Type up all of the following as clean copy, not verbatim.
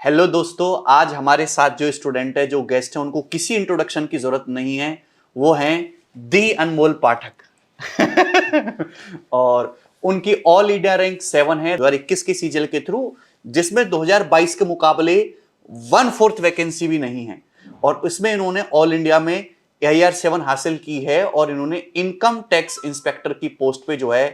Hello दोस्तों, आज हमारे साथ जो स्टूडेंट है, जो गेस्ट है, उनको किसी इंट्रोडक्शन की जरूरत नहीं है। वो हैं दी अनमोल पाठक और उनकी ऑल इंडिया रैंक 7 है 2021 के सीजल के थ्रू, जिसमें 2022 के मुकाबले 1/4 वैकेंसी भी नहीं है। और उसमें इन्होंने ऑल इंडिया में AIR 7 हासिल की है और इन्होंने इनकम टैक्स इंस्पेक्टर की पोस्ट पे जो है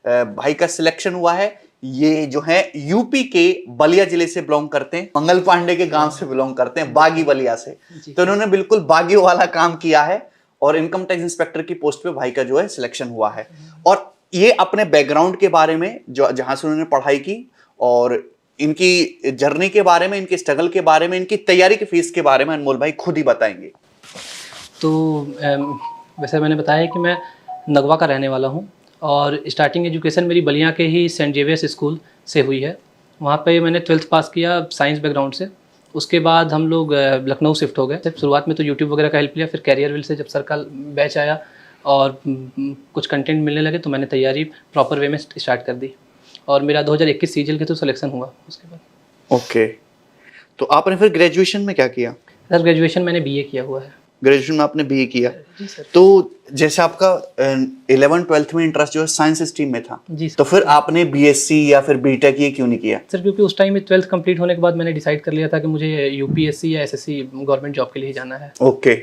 भाई का सिलेक्शन हुआ है। ये जो है यूपी के बलिया जिले से बिलोंग करते हैं, मंगल पांडे के गांव से बिलोंग करते हैं, बागी बलिया से। तो इन्होंने बिल्कुल बागी वाला काम किया है और इनकम टैक्स इंस्पेक्टर की पोस्ट पे भाई का जो है सिलेक्शन हुआ है। और ये अपने बैकग्राउंड के बारे में, जो जहां से उन्होंने पढ़ाई की और इनकी जर्नी के बारे में, इनके स्ट्रगल के बारे में, इनकी तैयारी की फीस के बारे में अनमोल भाई खुद ही बताएंगे। तो वैसे मैंने बताया कि मैं नगवा का रहने वाला हूँ और स्टार्टिंग एजुकेशन मेरी बलिया के ही सेंट जेवियर्स स्कूल से हुई है। वहाँ पे मैंने 12th पास किया साइंस बैकग्राउंड से। उसके बाद हम लोग लखनऊ शिफ्ट हो गए। शुरुआत में तो यूट्यूब वगैरह का हेल्प लिया, फिर कैरियर विल से जब सर का बैच आया और कुछ कंटेंट मिलने लगे तो मैंने तैयारी प्रॉपर वे में स्टार्ट कर दी और मेरा 2021 सीजल के थ्रू सिलेक्शन हुआ। उसके बाद ओके, तो आपने फिर ग्रेजुएशन में क्या किया? सर ग्रेजुएशन मैंने BA किया हुआ है। ग्रेजुएशन में आपने BA किया? जी सर। तो जैसे आपका 11th-12th में इंटरेस्ट जो है साइंस स्ट्रीम में था, जी सर। तो फिर आपने BSc या फिर BTech ये क्यों नहीं किया? सर क्योंकि उस टाइम में 12th कंप्लीट होने के बाद मैंने डिसाइड कर लिया था कि मुझे UPSC या SSC गवर्नमेंट जॉब के लिए ही जाना है। ओके,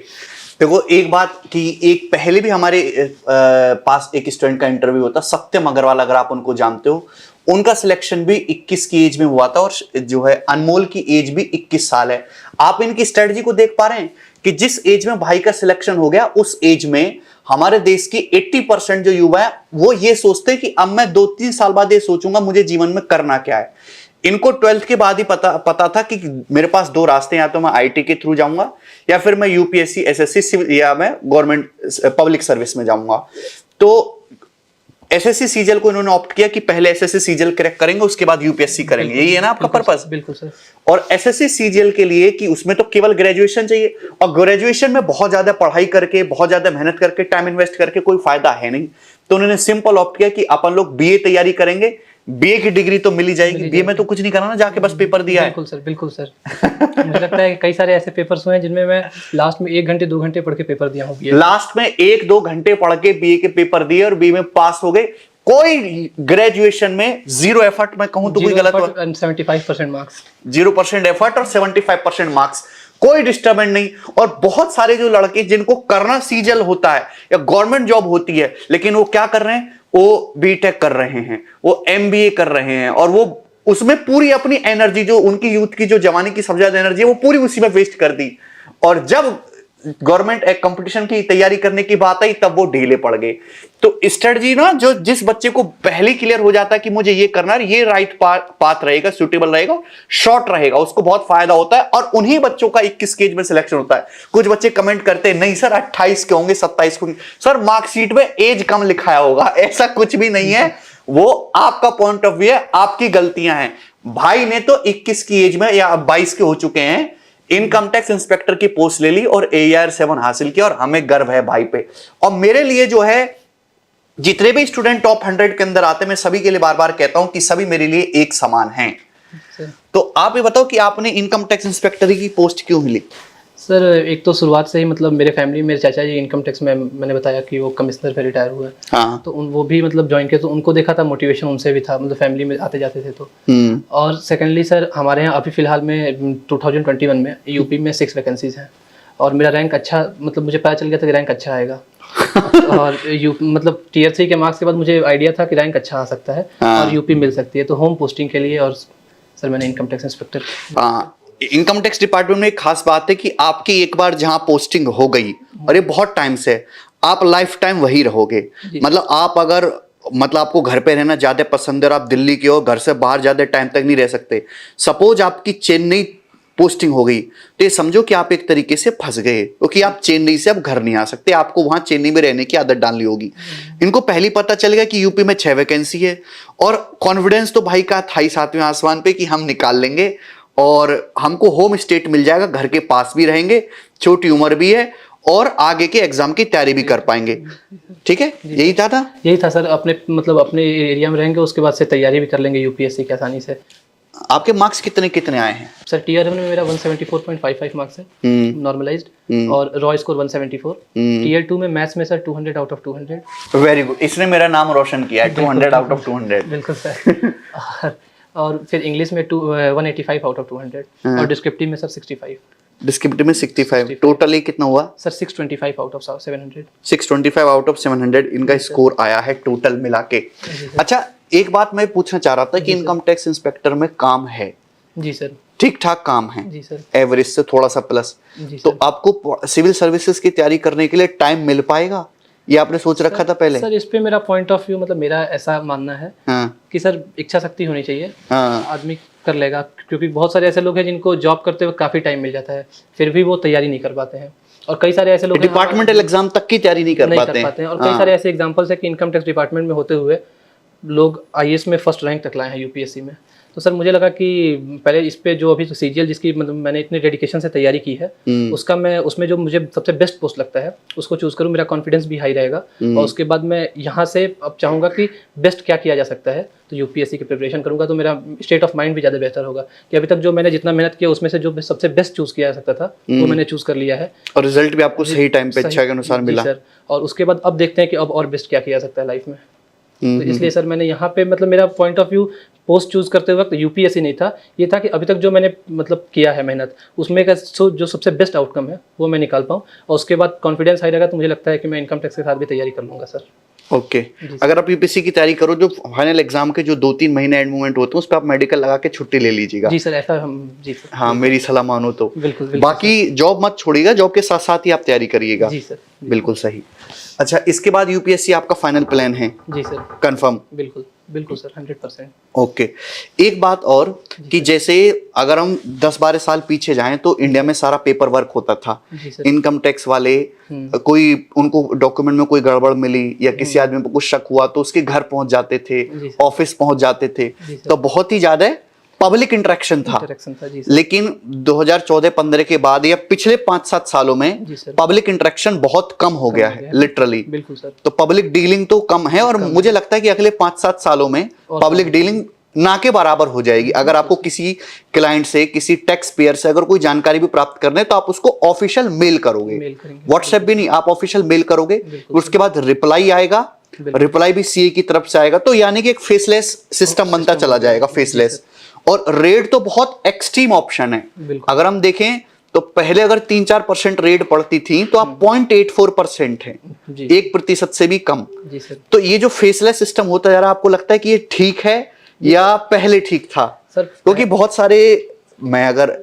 देखो एक बात कि एक पहले भी हमारे पास एक स्टूडेंट का इंटरव्यू होता, सत्यम अग्रवाल, अगर आप उनको जानते हो, उनका सिलेक्शन भी 21 की एज में हुआ था और जो है अनमोल की एज भी 21 साल है। आप इनकी स्ट्रेटजी को देख पा रहे हैं कि जिस एज में भाई का सिलेक्शन हो गया, उस एज में हमारे देश की 80% जो युवा है वो ये सोचते हैं कि अब मैं 2-3 साल बाद ये सोचूंगा मुझे जीवन में करना क्या है। इनको 12th के बाद ही पता था कि मेरे पास 2 रास्ते हैं, या तो मैं IT के थ्रू जाऊंगा या फिर मैं UPSC SSC या मैं गवर्नमेंट पब्लिक सर्विस में जाऊंगा। तो SSC सीजल को इन्होंने ऑप्ट किया कि पहले SSC सीजल क्रैक करेंगे, उसके बाद UPSC करेंगे। यही है ना आपका पर्पस? बिल्कुल सर। और SSC सीजल के लिए कि उसमें तो केवल ग्रेजुएशन चाहिए, और ग्रेजुएशन में बहुत ज्यादा पढ़ाई करके, बहुत ज्यादा मेहनत करके, टाइम इन्वेस्ट करके कोई फायदा है नहीं। तो उन्होंने सिंपल ऑप्ट किया कि अपन लोग BA तैयारी करेंगे, BA की डिग्री तो मिल ही जाएगी। BA में तो कुछ नहीं करना ना, जाके बस पेपर दिया है। बिल्कुल सर, बिल्कुल सर। मुझे लगता है कि कई सारे ऐसे पेपर्स हुए हैं जिनमें मैं लास्ट में 1 घंटे 2 घंटे पढ़ के पेपर दिया हूँ। लास्ट में 1-2 घंटे पढ़ के BA के पेपर दिए और BA में पास हो गए। कोई ग्रेजुएशन में 0 एफर्ट, मैं कहूं तो कोई गलत हो, 75% मार्क्स, 0% एफर्ट और 75% मार्क्स, कोई डिस्टर्बेंस नहीं। और बहुत सारे जो लड़के जिनको करना सीजल होता है या गवर्नमेंट जॉब होती है, लेकिन वो क्या कर रहे हैं, वो BTech कर रहे हैं, वो MBA कर रहे हैं और वो उसमें पूरी अपनी एनर्जी, जो उनकी यूथ की, जो जवानी की सबसे ज्यादा एनर्जी है, वो पूरी उसी में वेस्ट कर दी। और जब गवर्नमेंट एक कंपटीशन की तैयारी करने की बात आई, तब वो ढीले पड़ गए। तो स्ट्रेटजी ना, जो जिस बच्चे को पहले क्लियर हो जाता है कि मुझे ये करना है, ये राइट पाथ रहेगा, सुटेबल रहेगा, शॉर्ट रहेगा, उसको बहुत फायदा होता है। और उन्हीं बच्चों का 21 के एज में सिलेक्शन होता है। कुछ बच्चे कमेंट करते हैं, नहीं सर 28 के होंगे, 27 के होंगे। सर मार्कशीट में एज कम लिखाया होगा, ऐसा कुछ भी नहीं है। वो आपका पॉइंट ऑफ व्यू है, आपकी गलतियां हैं। भाई ने तो 21 की एज में या 22 के हो चुके हैं, इनकम टैक्स इंस्पेक्टर की पोस्ट ले ली और AIR 7 हासिल किया, और हमें गर्व है भाई पे। और मेरे लिए जो है, जितने भी स्टूडेंट टॉप 100 के अंदर आते हैं, मैं सभी के लिए बार बार कहता हूं कि सभी मेरे लिए एक समान हैं। तो आप ये बताओ कि आपने इनकम टैक्स इंस्पेक्टर की पोस्ट क्यों मिली? सर एक तो शुरुआत से ही मतलब मेरे फैमिली, मेरे चाचा जी इनकम टैक्स में, मैंने बताया कि वो कमिश्नर पे रिटायर हुए। हाँ। तो वो भी मतलब ज्वाइन किया, तो उनको देखा था, मोटिवेशन उनसे भी था, मतलब फैमिली में आते जाते थे तो। और सेकेंडली सर हमारे यहाँ अभी फिलहाल में 2021 में यूपी में 6 वैकेंसीज हैं और मेरा रैंक अच्छा, मतलब मुझे पता चल गया था कि रैंक अच्छा आएगा। और मतलब Tier 3 के मार्क्स के बाद मुझे आइडिया था कि रैंक अच्छा आ सकता है और यूपी मिल सकती है, तो होम पोस्टिंग के लिए। और सर मैंने income tax inspector, income tax department में एक खास बात है कि आपकी एक बार जहां पोस्टिंग हो गई, और ये बहुत टाइम से, आप लाइफ टाइम वही रहोगे। मतलब आप अगर, मतलब आपको घर पे रहना ज्यादा पसंद है और आप दिल्ली के हो, घर से बाहर ज्यादा टाइम तक नहीं रह सकते, सपोज आपकी चेन्नई पोस्टिंग हो गई, तो ये समझो कि आप एक तरीके से फंस गए, क्योंकि आप चेन्नई से अब घर नहीं आ सकते, आपको वहां चेन्नई में रहने की आदत डालनी होगी। इनको पहले पता चलेगा कि यूपी में 6 वैकेंसी है, और कॉन्फिडेंस तो भाई का था ही 7वें आसमान पे कि हम निकाल लेंगे और हमको होम स्टेट मिल जाएगा, घर के पास भी रहेंगे, छोटी उम्र भी है, और आगे के एग्जाम की तैयारी भी कर पाएंगे। ठीक है, यही था यही था सर। अपने मतलब अपने एरिया में रहेंगे, उसके बाद से तैयारी भी कर लेंगे UPSC की आसानी से। आपके मार्क्स कितने कितने आए हैं? सर टीयर में मेरा 174.55 मार्क्स है नॉर्मलाइज्ड, और रॉ स्कोर 174। टीयर 2 में मैथ्स में sir 200 out of 200। Very good, इसने मेरा नाम रोशन किया है। 200 आउट ऑफ 200। बिल्कुल सर। और फिर इंग्लिश में 185 आउट ऑफ 200, और डिस्क्रिप्टिव में सर 65। डिस्क्रिप्टिव में 65। टोटली कितना हुआ? Sir 625 out of 700। 625 out of 700 इनका स्कोर आया है टोटल मिला के। अच्छा, एक बात मैं पूछना चाह रहा था कि इनकम टैक्स इंस्पेक्टर में काम है? जी सर। ठीक ठाक काम है? जी सर। एवरेज से थोड़ा सा प्लस। जी तो सर। आपको सिविल सर्विसेज की तैयारी करने के लिए टाइम मिल पाएगा, ये आपने सोच रखा था पहले? सर इस पे मेरा पॉइंट ऑफ व्यू, मतलब मेरा ऐसा मानना है कि सर इच्छा शक्ति होनी चाहिए, आदमी कर लेगा। क्योंकि बहुत सारे ऐसे लोग हैं जिनको जॉब करते हुए काफी टाइम मिल जाता है, फिर भी वो तैयारी नहीं कर पाते हैं। और कई सारे ऐसे लोग डिपार्टमेंटल एग्जाम तक की तैयारी नहीं कर पाते हैं। और कई सारे ऐसे एग्जांपल्स है कि इनकम टैक्स डिपार्टमेंट में होते हुए लोग आईएएस में फर्स्ट रैंक तक लाए हैं यूपीएससी में। तो सर मुझे लगा कि पहले इस पे जो अभी सीजीएल जिसकी मतलब मैंने इतने डेडिकेशन से तैयारी की है, उसका मैं उसमें जो मुझे सबसे बेस्ट पोस्ट लगता है उसको चूज करूँ, मेरा कॉन्फिडेंस भी हाई रहेगा। और उसके बाद मैं यहाँ से अब चाहूँगा कि बेस्ट क्या किया जा सकता है, तो यूपीएससी की प्रिपरेशन करूँगा, तो मेरा स्टेट ऑफ माइंड भी ज़्यादा बेहतर होगा कि अभी तक जो मैंने जितना मेहनत किया उसमें से जो सबसे बेस्ट चूज किया जा सकता था वो मैंने चूज कर लिया है, और रिजल्ट भी आपको सही टाइम पे इच्छा के अनुसार मिला सर। और उसके बाद अब देखते हैं कि अब और बेस्ट क्या किया जा सकता है लाइफ में। तो इसलिए सर मैंने यहाँ पे मतलब मेरा point of view post choose करते वक्त यूपीएससी नहीं था, ये था कि अभी तक जो मैंने मतलब किया है मेहनत, उसमें का जो सबसे बेस्ट आउटकम है वो मैं निकाल पाऊँ, और उसके बाद कॉन्फिडेंस हाई रहेगा तो मुझे लगता है कि मैं इनकम टैक्स के साथ भी तैयारी कर लूँगा सर। ओके। अगर आप यूपीएससी की तैयारी करो, जो फाइनल एग्जाम के जो 2-3 महीने एंड मोमेंट होते हैं उस पर आप मेडिकल लगा के छुट्टी ले लीजिएगा। जी सर, ऐसा हम जी सर। हाँ, मेरी सलाह मानो तो। बिल्कुल। बाकी जॉब मत छोड़िएगा, जॉब के साथ साथ ही आप तैयारी करिएगा। जी सर। बिल्कुल सही। अच्छा, इसके बाद यूपीएससी आपका फाइनल प्लान है? जी सर। कंफर्म? बिल्कुल सर, 100%। ओके। एक बात और कि जैसे अगर हम 10-12 साल पीछे जाएं तो इंडिया में सारा पेपर वर्क होता था। इनकम टैक्स वाले कोई उनको डॉक्यूमेंट में कोई गड़बड़ मिली या किसी आदमी पर कुछ शक हुआ तो उसके घर पहुंच जाते थे, ऑफिस पहुंच जाते थे, तो बहुत ही ज्यादा पब्लिक इंटरेक्शन था। लेकिन 2014-15 के बाद या पिछले 5-7 सालों में पब्लिक इंटरेक्शन बहुत कम हो गया है, लिटरली। बिल्कुल सर। तो पब्लिक डीलिंग तो कम है, और मुझे लगता है कि अगले 5-7 सालों में पब्लिक डीलिंग ना के बराबर हो जाएगी। अगर आपको किसी क्लाइंट से, किसी टैक्स पेयर से अगर कोई जानकारी भी प्राप्त करना है तो आप उसको ऑफिशियल मेल करोगे, व्हाट्सएप भी नहीं, आप ऑफिशियल मेल करोगे। उसके बाद रिप्लाई आएगा, रिप्लाई भी सीए की तरफ से आएगा, तो यानी कि एक फेसलेस सिस्टम बनता चला जाएगा, फेसलेस। और रेट तो बहुत एक्सट्रीम ऑप्शन है। अगर हम देखें तो पहले अगर 3-4% रेट पड़ती थी तो अब 0.84% है, 1% से भी कम। तो ये जो फेसलेस सिस्टम होता जा रहा है, आपको लगता है कि ये ठीक है या पहले ठीक था? क्योंकि बहुत सारे, मैं अगर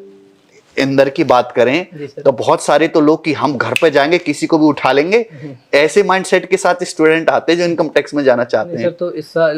अंदर की बात करें तो बहुत सारे तो लोग कि हम घर पे जाएंगे किसी को भी उठा लेंगे, ऐसे माइंडसेट के साथ स्टूडेंट आते हैं जो इनकम टैक्स में जाना चाहते हैं। सर तो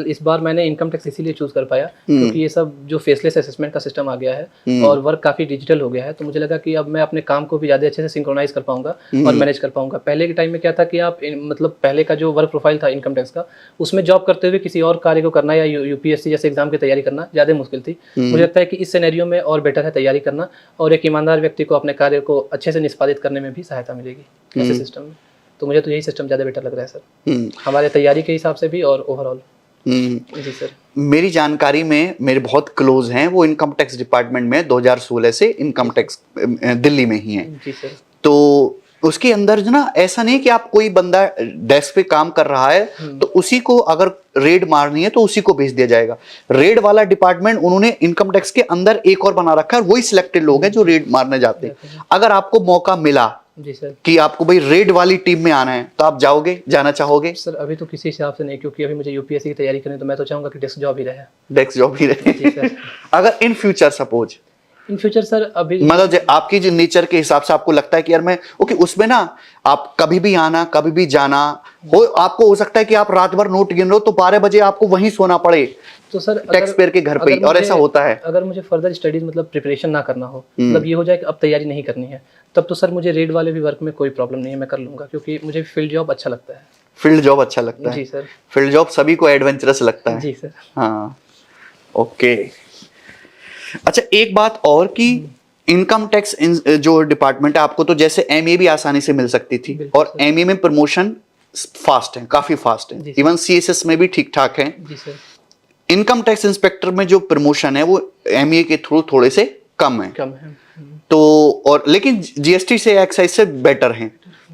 इस बार मैंने इनकम टैक्स इसीलिए चूज कर पाया क्योंकि ये सब जो फेसलेस असेसमेंट का सिस्टम आ गया है और वर्क काफी डिजिटल हो गया है, तो मुझे लगा कि अब मैं अपने काम को भी ज्यादा अच्छे से सिंक्रोनाइज कर पाऊंगा और मैनेज कर पाऊंगा। पहले के टाइम में क्या था कि आप मतलब पहले का जो वर्क प्रोफाइल था इनकम टैक्स का, उसमें जॉब करते हुए किसी और कार्य को करना या यूपीएससी जैसे एग्जाम की तैयारी करना ज्यादा मुश्किल थी। मुझे लगता है कि इस सिनेरियो में और बेटर है तैयारी करना, और एक ईमानदार व्यक्ति को अपने कार्य को अच्छे से निष्पादित करने में भी सहायता मिलेगी ऐसे सिस्टम में। तो मुझे तो यही सिस्टम ज़्यादा बेटर लग रहा है सर, हमारे तैयारी के हिसाब से भी और ओवरऑल। जी सर। मेरी जानकारी में मेरे बहुत क्लोज हैं, वो इनकम टैक्स डिपार्टमेंट में 2016 से इनकम टैक्स दिल्ली में ही हैं। जी सर। तो उसके अंदर जो ना, ऐसा नहीं कि आप कोई बंदा डेस्क पे काम कर रहा है तो उसी को अगर रेड मारनी है तो उसी को भेज दिया जाएगा। रेड वाला डिपार्टमेंट उन्होंने इनकम टैक्स के अंदर एक और बना रखा है, वही सिलेक्टेड लोग हैं जो रेड मारने जाते हैं। अगर आपको मौका मिला जी सर कि आपको भाई रेड वाली टीम में आना है तो आप जाओगे, जाना चाहोगे? सर अभी तो किसी हिसाब से नहीं, क्योंकि अभी मुझे यूपीएससी की तैयारी करनी, तो मैं तो चाहूंगा कि डेस्क जॉब ही रहे। डेस्क जॉब ही रहे। अगर in future suppose in future sir अभी मतलब आपकी जो नेचर के हिसाब से आपको लगता है कि यार मैं ओके, उसमें ना आप कभी भी आना कभी भी जाना हो, आपको हो सकता है कि आप रात भर नोट गिन रहे हो तो 12 बजे आपको वहीं सोना पड़े, तो सर टैक्स पेयर के घर पे ही, और ऐसा होता है। अगर मुझे फर्दर स्टडीज मतलब प्रिपरेशन ना करना हो, मतलब ये हो जाए कि अब तैयारी नहीं करनी है, तब तो सर मुझे रेड वाले भी वर्क में कोई प्रॉब्लम नहीं है, मैं कर लूंगा, क्योंकि मुझे फील्ड जॉब अच्छा लगता है। फील्ड जॉब अच्छा लगता है? जी सर। फील्ड जॉब सभी को एडवेंचरस लगता है। जी सर। हाँ, ओके। अच्छा, एक बात और कि इनकम टैक्स जो डिपार्टमेंट है, आपको तो जैसे एमए भी आसानी से मिल सकती थी, और एमए में प्रमोशन फास्ट है, काफी फास्ट है, इवन सीएसएस में भी ठीक ठाक है। जी सर। इनकम टैक्स इंस्पेक्टर में जो प्रमोशन है वो एमईए के थ्रू थोड़े से कम है। तो और लेकिन जीएसटी से एक्साइज से बेटर हैं,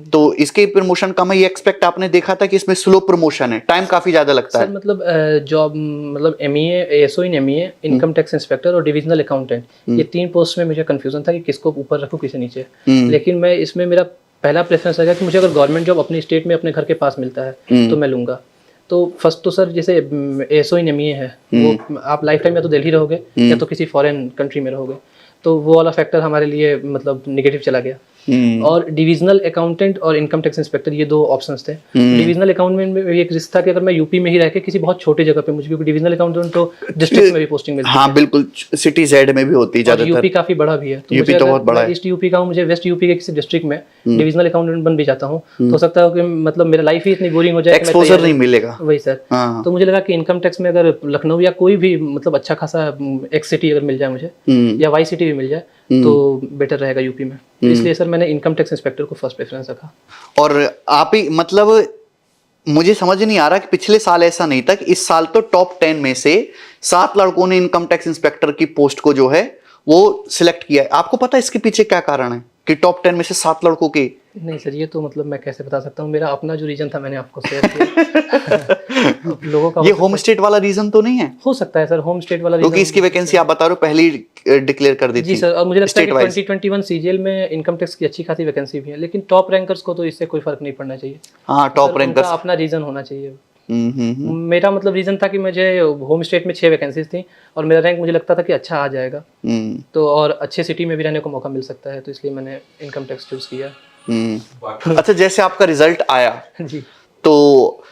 तो इसके प्रमोशन कम है। ये एक्सपेक्ट आपने देखा था कि इसमें स्लो प्रमोशन है, टाइम काफी ज्यादा लगता सर है। मतलब जॉब मतलब एमईए, एएसओ इन एमईए, इनकम टैक्स इंस्पेक्टर और डिविजनल अकाउंटेंट, ये 3 पोस्ट में मुझे कंफ्यूजन था कि किसको ऊपर रखूं किसे नीचे। लेकिन मैं इसमें मेरा पहला प्रेफरेंस रहेगा कि मुझे अगर गवर्नमेंट जॉब अपनी स्टेट में अपने घर के पास मिलता है तो मैं लूंगा। तो फर्स्ट तो सर जैसे एएसओ इन एमईए है, वो आप लाइफ टाइम या तो दिल्ली रहोगे या तो किसी फॉरेन कंट्री में रहोगे, तो वो वाला फैक्टर हमारे लिए मतलब नेगेटिव चला गया। और डिविजनल अकाउंटेंट और इनकम टैक्स इंस्पेक्टर ये 2 ऑप्शंस थे। डिविजनल अकाउंटेंट में एक रिस्क था कि अगर मैं यूपी में ही रह के किसी बहुत छोटे जगह पे मुझे, क्योंकि डिविजनल अकाउंटेंट तो डिस्ट्रिक्ट में भी पोस्टिंग मिलती है। हाँ बिल्कुल, सिटी जेड में भी होती है ज्यादातर। यूपी काफी बड़ा भी है, तो यूपी तो बहुत बड़ा है। ईस्ट यूपी का हूँ, मुझे वेस्ट यूपी के किसी डिस्ट्रिक्ट में डिविजनल अकाउंटेंट बन भी जाता हूँ, तो हो सकता है कि मतलब मेरा लाइफ ही इतनी बोरिंग हो जाए, एक्सपोजर नहीं मिलेगा। वही सर। तो मुझे लगा कि इनकम टैक्स में अगर लखनऊ या कोई भी मतलब अच्छा खासा एक्स सिटी अगर मिल जाए मुझे, या वाई सिटी भी मिल जाए, तो बेटर रहेगा यूपी में। तो इसलिए सर मैंने इनकम टैक्स इंस्पेक्टर को फर्स्ट प्रेफरेंस रखा। और आप ही मतलब मुझे समझ नहीं आ रहा कि पिछले साल ऐसा नहीं था कि इस साल तो टॉप 10 में से 7 लड़कों ने इनकम टैक्स इंस्पेक्टर की पोस्ट को जो है वो सिलेक्ट किया है। आपको पता है इसके पीछे क्या कारण है कि टॉप 10 में से 7 लड़कों के? नहीं सर, ये तो मतलब मैं कैसे बता सकता हूँ, मेरा अपना जो रीजन था मैंने आपको शेयर किया। लोगों का ये होम स्टेट वाला रीजन तो नहीं है? हो सकता है सर, होम स्टेट वाला क्योंकि इसकी वैकेंसी आप बता रहे हो पहले ही डिक्लेयर कर दी थी। जी सर, और मुझे लगता है कि State wise। 2021 सीजीएल में इनकम टैक्स की अच्छी खासी वैकेंसी भी है, लेकिन टॉप रैंकर्स को तो इससे कोई फर्क नहीं पड़ना चाहिए। हाँ, टॉप उनका रैंकर्स अपना रीजन होना चाहिए। मेरा मतलब रीजन था कि मुझे होम स्टेट में 6 वैकेंसीज थी और मेरा रैंक मुझे लगता था कि अच्छा आ जाएगा, तो और अच्छे सिटी में भी रहने को मौका मिल सकता है, तो इसलिए मैंने इनकम टैक्स चूज किया। अच्छा, जैसे आपका रिजल्ट आया जी, तो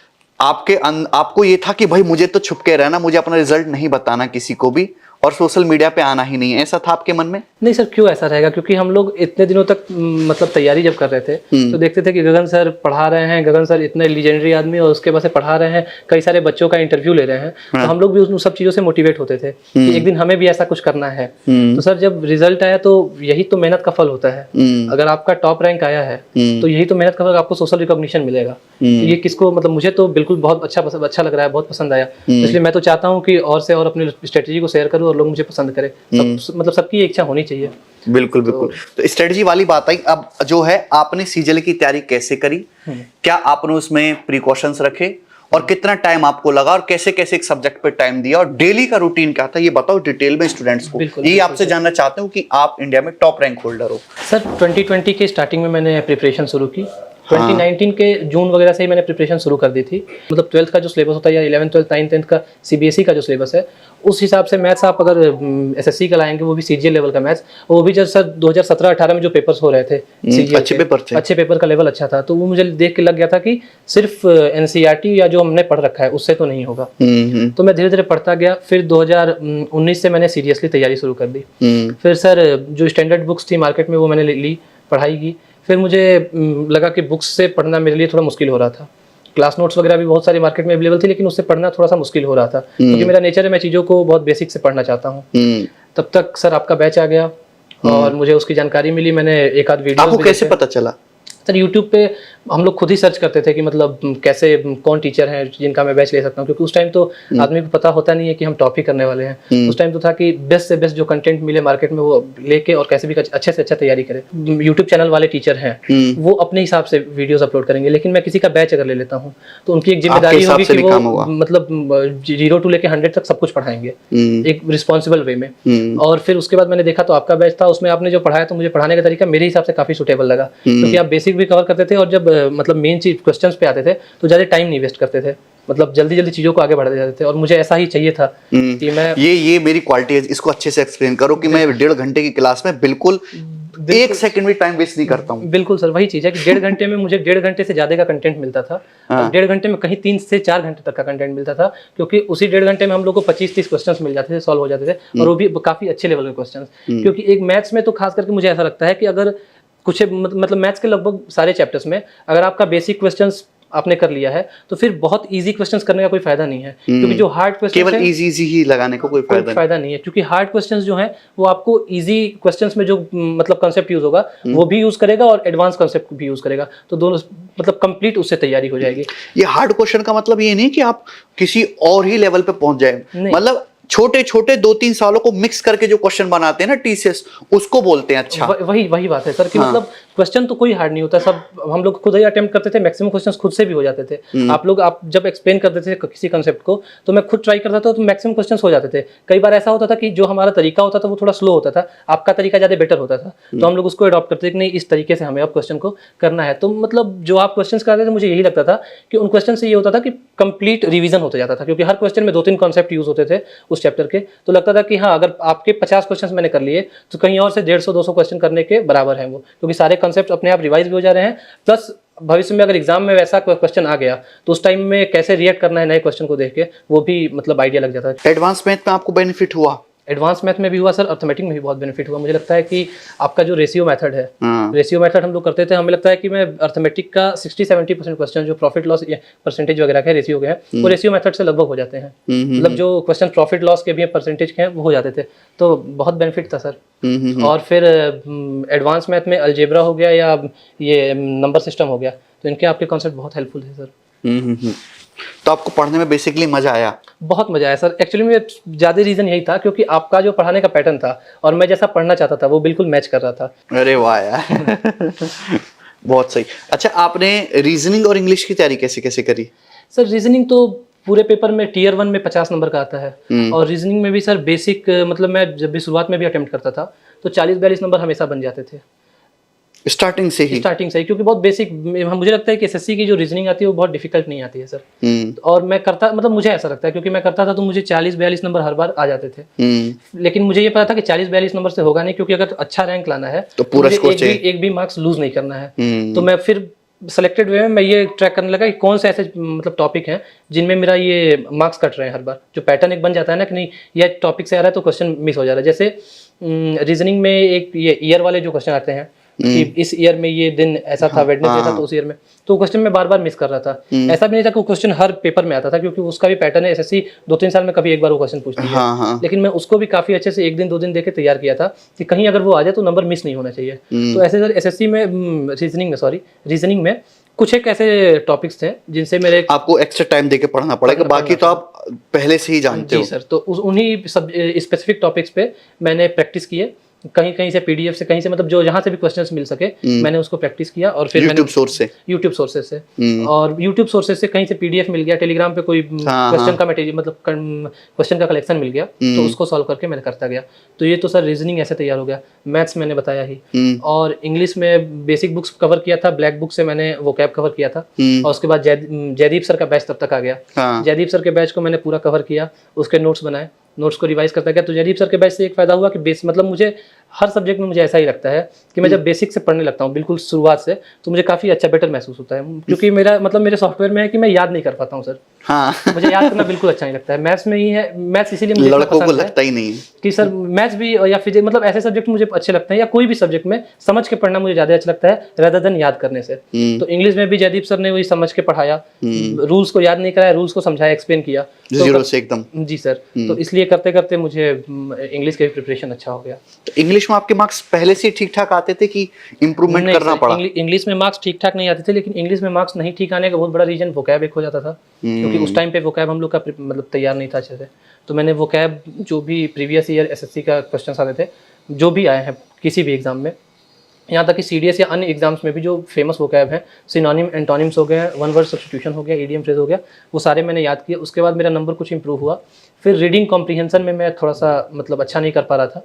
आपको ये था कि भाई मुझे तो छुप के रहना, मुझे अपना रिजल्ट नहीं बताना किसी को भी, और सोशल मीडिया पे आना ही नहीं है, ऐसा था आपके मन में? नहीं सर, क्यों ऐसा रहेगा, क्योंकि हम लोग इतने दिनों तक मतलब तैयारी जब कर रहे थे तो देखते थे कि गगन सर पढ़ा रहे हैं, गगन सर इतने लीजेंडरी आदमी और उसके बाद से पढ़ा रहे हैं, कई सारे बच्चों का इंटरव्यू ले रहे हैं, तो हम लोग भी उन सब चीज़ों से मोटिवेट होते थे कि एक दिन हमें भी ऐसा कुछ करना है। तो सर जब रिजल्ट आया तो यही तो मेहनत का फल होता है। अगर आपका टॉप रैंक आया है तो यही तो मेहनत का फल, आपको सोशल रिकॉग्निशन मिलेगा। तो ये किसको मतलब, मुझे तो बिल्कुल बहुत अच्छा लग रहा है, बहुत पसंद आया, इसलिए मैं तो चाहता हूँ कि और से और अपनी स्ट्रेटेजी को शेयर करूँ और लोग मुझे पसंद करें। मतलब सबकी इच्छा होनी चाहिए। बिल्कुल बिल्कुल। तो स्ट्रेटजी वाली बात आई। अब जो है आपने सीजीएल की तैयारी कैसे करी, क्या आपने उसमें प्रिकॉशंस रखे, और कितना टाइम आपको लगा, और कैसे कैसे एक सब्जेक्ट पे टाइम दिया, और डेली का रूटीन क्या था, ये बताओ डिटेल में स्टूडेंट्स को। ये आपसे जानना चाहते हो कि आप इंडिया में टॉप रैंक होल्डर हो। सर 2020 के स्टार्टिंग में मैंने प्रिपरेशन शुरू की। 2019 के जून वगैरह से ही मैंने प्रिपरेशन शुरू कर दी थी। मतलब 12th का जो सिलेबस होता है या 11th 12th 9th 10th का सीबीएसई का जो सिलेबस है, उस हिसाब से मैथ्स आप अगर एसएससी का लाएंगे, वो भी सीजीएल लेवल का मैथ्स, वो भी जब सर 2017-18 में जो पेपर्स हो रहे थे अच्छे पेपर थे, अच्छे पेपर का लेवल अच्छा था, तो वो मुझे देख के लग गया था कि सिर्फ एनसीईआरटी या जो हमने पढ़ रखा है उससे तो नहीं होगा। तो मैं धीरे धीरे पढ़ता गया। फिर 2019 से मैंने सीरियसली तैयारी शुरू कर दी। फिर सर जो स्टैंडर्ड बुक्स थी मार्केट में वो मैंने ली, पढ़ाई की। फिर मुझे लगा कि बुक्स से पढ़ना मेरे लिए थोड़ा मुश्किल हो रहा था। क्लास नोट्स वगैरह भी बहुत सारी मार्केट में अवेलेबल थी, लेकिन उससे पढ़ना थोड़ा सा मुश्किल हो रहा था, क्योंकि मेरा नेचर है, मैं चीज़ों को बहुत बेसिक से पढ़ना चाहता हूँ। तब तक सर आपका बैच आ गया और मुझे उसकी जानकारी मिली। मैंने एक आध वीडियो, आपको कैसे पता चला? सर यूट्यूब पे हम लोग खुद ही सर्च करते थे कि मतलब कैसे कौन टीचर हैं जिनका मैं बैच ले सकता हूँ, क्योंकि उस टाइम तो आदमी को पता होता नहीं है कि हम टॉप ही करने वाले हैं। उस टाइम तो था कि बेस्ट से बेस्ट जो कंटेंट मिले मार्केट में वो लेके और कैसे भी अच्छे से अच्छा तैयारी करें। यूट्यूब चैनल वाले टीचर हैं वो अपने हिसाब से वीडियोस अपलोड करेंगे, लेकिन मैं किसी का बैच अगर ले लेता हूँ तो उनकी एक जिम्मेदारी होगी कि वो मतलब 0 to लेके 100 तक सब कुछ पढ़ाएंगे एक रिस्पॉन्सिबल वे में। और फिर उसके बाद मैंने देखा तो आपका बैच था, उसमें आपने जो पढ़ाया तो मुझे पढ़ाने का तरीका मेरे हिसाब से काफी सुटेबल लगा, क्योंकि आप बेसिक भी कवर करते थे और जब मतलब मेन चीज क्वेश्चंस पे आते थे तो ज्यादा टाइम नहीं वेस्ट करते थे, मतलब जल्दी जल्दी चीजों को आगे बढ़ाते जाते थे। और मुझे ऐसा ही चाहिए था कि मैं ये मेरी क्वालिटी है, इसको अच्छे से एक्सप्लेन करो कि मैं 1.5 घंटे की क्लास में बिल्कुल 1 सेकंड भी टाइम वेस्ट नहीं करता हूँ। बिल्कुल सर, वही चीज है कि 1.5 घंटे में मुझे 1.5 घंटे से ज्यादा का कंटेंट मिलता था। 1.5 घंटे में कहीं 3 से 4 घंटे तक का कंटेंट मिलता था, क्योंकि उसी 1.5 घंटे में हम लोग को 25-30 क्वेश्चंस मिल जाते थे, सॉल्व हो जाते थे, और वो भी काफी अच्छे लेवल के क्वेश्चंस। क्योंकि एक मैथ्स में तो खास करके मुझे ऐसा लगता है कि अगर कुछ मतलब मैथ्स के लगभग सारे चैप्टर्स में अगर आपका बेसिक क्वेश्चंस आपने कर लिया है तो फिर बहुत इजी क्वेश्चंस करने का कोई फायदा नहीं है, क्योंकि जो हार्ड क्वेश्चन केवल इजी इजी ही लगाने को कोई फायदा नहीं है, क्योंकि हार्ड क्वेश्चंस जो हैं वो आपको इजी क्वेश्चंस में जो मतलब कंसेप्ट यूज होगा वो भी यूज करेगा और एडवांस कंसेप्ट भी यूज करेगा, तो दोनों मतलब कंप्लीट उससे तैयारी हो जाएगी। ये हार्ड क्वेश्चन का मतलब ये नहीं कि आप किसी और ही लेवल पे पहुंच जाए, मतलब छोटे छोटे 2-3 सालों को मिक्स करके जो क्वेश्चन बनाते हैं ना टीसीएस, उसको बोलते हैं। अच्छा, वही बात है सर कि मतलब क्वेश्चन तो कोई हार्ड नहीं होता, सब हम लोग खुद ही अटेम्प्ट करते थे, मैक्सिमम क्वेश्चंस खुद से भी हो जाते थे। आप जब एक्सप्लेन करते थे किसी कंसेप्ट को तो मैं खुद ट्राई करता था तो मैक्सिमम क्वेश्चंस हो जाते थे। कई बार ऐसा होता था कि जो हमारा तरीका होता था वो थोड़ा स्लो होता था, आपका तरीका ज़्यादा बेटर होता था, तो हम लोग उसको अडॉप्ट करते थे कि नहीं इस तरीके से हमें अब क्वेश्चन को करना है। तो मतलब जो आप क्वेश्चन करते थे मुझे यही लगता था कि उन क्वेश्चन से ये होता था कि कंप्लीट रिवीजन होता जाता था, क्योंकि हर क्वेश्चन में 2-3 कॉन्सेप्ट यूज होते थे उस चैप्टर के, तो लगता था कि हाँ अगर आपके 50 क्वेश्चंस मैंने कर लिए तो कहीं और से 150-200 क्वेश्चन करने के बराबर हैं वो, क्योंकि सारे कॉन्सेप्ट अपने आप रिवाइज भी हो जा रहे हैं, प्लस भविष्य में अगर एग्जाम में वैसा क्वेश्चन आ गया तो उस टाइम में कैसे रिएक्ट करना है नए क्वेश्चन को देख के वो भी मतलब आइडिया लग जाता है। एडवांस मैथ में आपको बेनिफिट हुआ? एडवांस मैथ में भी हुआ सर, अर्थमेटिक में भी बहुत बेनिफिट हुआ। मुझे लगता है कि आपका जो रेशियो मेथड है, रेशियो मेथड हम लोग करते थे, हमें लगता है कि मैं अर्थमेटिक का 60-70% क्वेश्चन जो प्रॉफिट लॉस परसेंटेज वगैरह के रेशियो के हैं वो रेशियो मेथड से लगभग हो जाते हैं, मतलब जो क्वेश्चन प्रॉफिट लॉस के भी परसेंटेज के हैं वो हो जाते थे, तो बहुत बेनिफिट था सर। और फिर एडवांस मैथ में अलजेब्रा हो गया या ये नंबर सिस्टम हो गया, तो इनके आपके कॉन्सेप्ट बहुत हेल्पफुल है सर। तो आपको पढ़ने में बेसिकली मजा आया? बहुत मजा आया सर। एक्चुअली में ज़्यादा रीज़न यही था क्योंकि आपका जो पढ़ाने का पैटर्न था और मैं जैसा पढ़ना चाहता था वो बिल्कुल मैच कर रहा था। अरे वाह यार बहुत सही। अच्छा, आपने रीजनिंग और इंग्लिश की तैयारी कैसे कैसे करी? सर रीजनिंग तो पूरे पेपर में टियर 1 में 50 नंबर का आता है, और रीजनिंग में भी सर बेसिक मतलब मैं जब भी शुरुआत में भी अटेम्प्ट करता था तो 40-42 नंबर हमेशा बन जाते थे स्टार्टिंग से ही, क्योंकि बहुत बेसिक, मुझे लगता है कि एसएससी की जो रीजनिंग आती है वो बहुत डिफिकल्ट नहीं आती है सर। और मैं करता, मतलब मुझे ऐसा लगता है क्योंकि मैं करता था तो मुझे 40-42 नंबर हर बार आ जाते थे, लेकिन मुझे ये पता था कि 40-42 नंबर से होगा नहीं, क्योंकि अगर अच्छा रैंक लाना है तो पूरा स्कोर एक भी मार्क्स लूज नहीं करना है। तो मैं फिर सेलेक्टेड वे में मैं ये ट्रैक करने लगा कि कौन से ऐसे मतलब टॉपिक हैं जिनमें मेरा ये मार्क्स कट रहे हैं हर बार। जो पैटर्न एक बन जाता है ना कि नहीं ये टॉपिक से आ रहा है तो क्वेश्चन मिस हो जा रहा है। जैसे रीजनिंग में एक ये ईयर वाले जो क्वेश्चन आते हैं कि इस ईयर में ये दिन ऐसा था, वेडनेसडे था, तो उस ईयर में तो क्वेश्चन मैं बार बार मिस कर रहा था। ऐसा भी नहीं था कि वो क्वेश्चन हर पेपर में आता था, क्योंकि उसका भी पैटर्न है, एसएससी 2-3 साल में कभी एक बार वो क्वेश्चन पूछती है। लेकिन मैं उसको भी काफी अच्छे से 1 दिन 2 दिन देके तैयार किया था कि कहीं अगर वो आ जाए तो नंबर मिस नहीं होना चाहिए। तो ऐसे सर एसएससी में रीजनिंग में कुछ एक ऐसे टॉपिक्स थे जिनसे मेरे आपको एक्स्ट्रा टाइम देके पढ़ना पड़ेगा, बाकी तो आप पहले से ही जानते हो। जी सर, तो उन्हीं सब स्पेसिफिक टॉपिक्स पे मैंने प्रैक्टिस किए, कहीं से पीडीएफ से, कहीं से मतलब जो जहां से भी क्वेश्चंस मिल सके मैंने उसको प्रैक्टिस किया। और फिर यूट्यूब सोर्सेस से और यूट्यूब सोर्सेस से कहीं से पीडीएफ मिल गया, टेलीग्राम पे कोई क्वेश्चन का मटेरियल मतलब क्वेश्चन का कलेक्शन मिल गया तो उसको सॉल्व करके मैं करता गया। तो ये तो सर रीजनिंग ऐसे तैयार हो गया। मैथ्स मैंने बताया ही, और इंग्लिश में बेसिक बुक्स कवर किया था, ब्लैक बुक से मैंने वोकैब कवर किया था। और उसके बाद जयदीप सर का बैच तब तक आ गया। जयदीप सर के बैच को मैंने पूरा कवर किया, उसके नोट्स बनाए, नोट्स को रिवाइज करता गया। तो जयदीप सर के बैच से एक फायदा हुआ कि बेस मतलब मुझे हर सब्जेक्ट में मुझे ऐसा ही लगता है कि मैं जब बेसिक से पढ़ने लगता हूँ बिल्कुल शुरुआत से, तो मुझे काफ़ी अच्छा बेटर महसूस होता है, क्योंकि मेरा मतलब मेरे सॉफ्टवेयर में है कि मैं याद नहीं कर पाता हूँ सर। मुझे याद करना बिल्कुल अच्छा नहीं लगता है। मैथ्स में ही है, मैथ्स इसीलिए मुझे लड़कों को लगता ही नहीं है कि सर मैथ्स भी या फिजिक्स मतलब ऐसे सब्जेक्ट मुझे अच्छे लगते हैं, या कोई भी सब्जेक्ट में समझ के पढ़ना मुझे ज़्यादा अच्छा लगता है rather than याद करने से। तो इंग्लिश में भी जयदीप सर ने वही समझ के पढ़ाया, रूल्स को याद नहीं कराया, रूल्स को समझाया, एक्सप्लेन किया जीरो से एकदम। जी सर, तो इसलिए करते करते मुझे इंग्लिश का भी प्रिपरेशन अच्छा हो गया। तो इंग्लिश में आपके मार्क्स पहले से ठीक ठाक आते थे कि इम्प्रूवमेंट करना पड़ा? इंग्लिश में मार्क्स ठीक ठाक नहीं आते थे, लेकिन इंग्लिश में मार्क्स नहीं ठीक आने का बहुत बड़ा रीजन वोकैब एक हो जाता था, क्योंकि उस टाइम पे वोकैब हम लोग का मतलब तैयार नहीं था अच्छे से। तो मैंने वोकैब जो भी प्रीवियस ईयर एसएससी का क्वेश्चन आते थे, जो भी आए हैं किसी भी एग्जाम में, यहाँ तक कि सीडीएस या अन्य एग्जाम्स में भी जो फेमस वोकैब हैं, सिनोनिम एंटोनिम्स हो गए, वन वर्ड सब्स्टिट्यूशन हो गया, ईडियम फ्रेज हो गया, वो सारे मैंने याद किए। उसके बाद मेरा नंबर कुछ इंप्रूव हुआ। फिर रीडिंग कॉम्प्रीहेंशन में मैं थोड़ा सा मतलब अच्छा नहीं कर पा रहा था,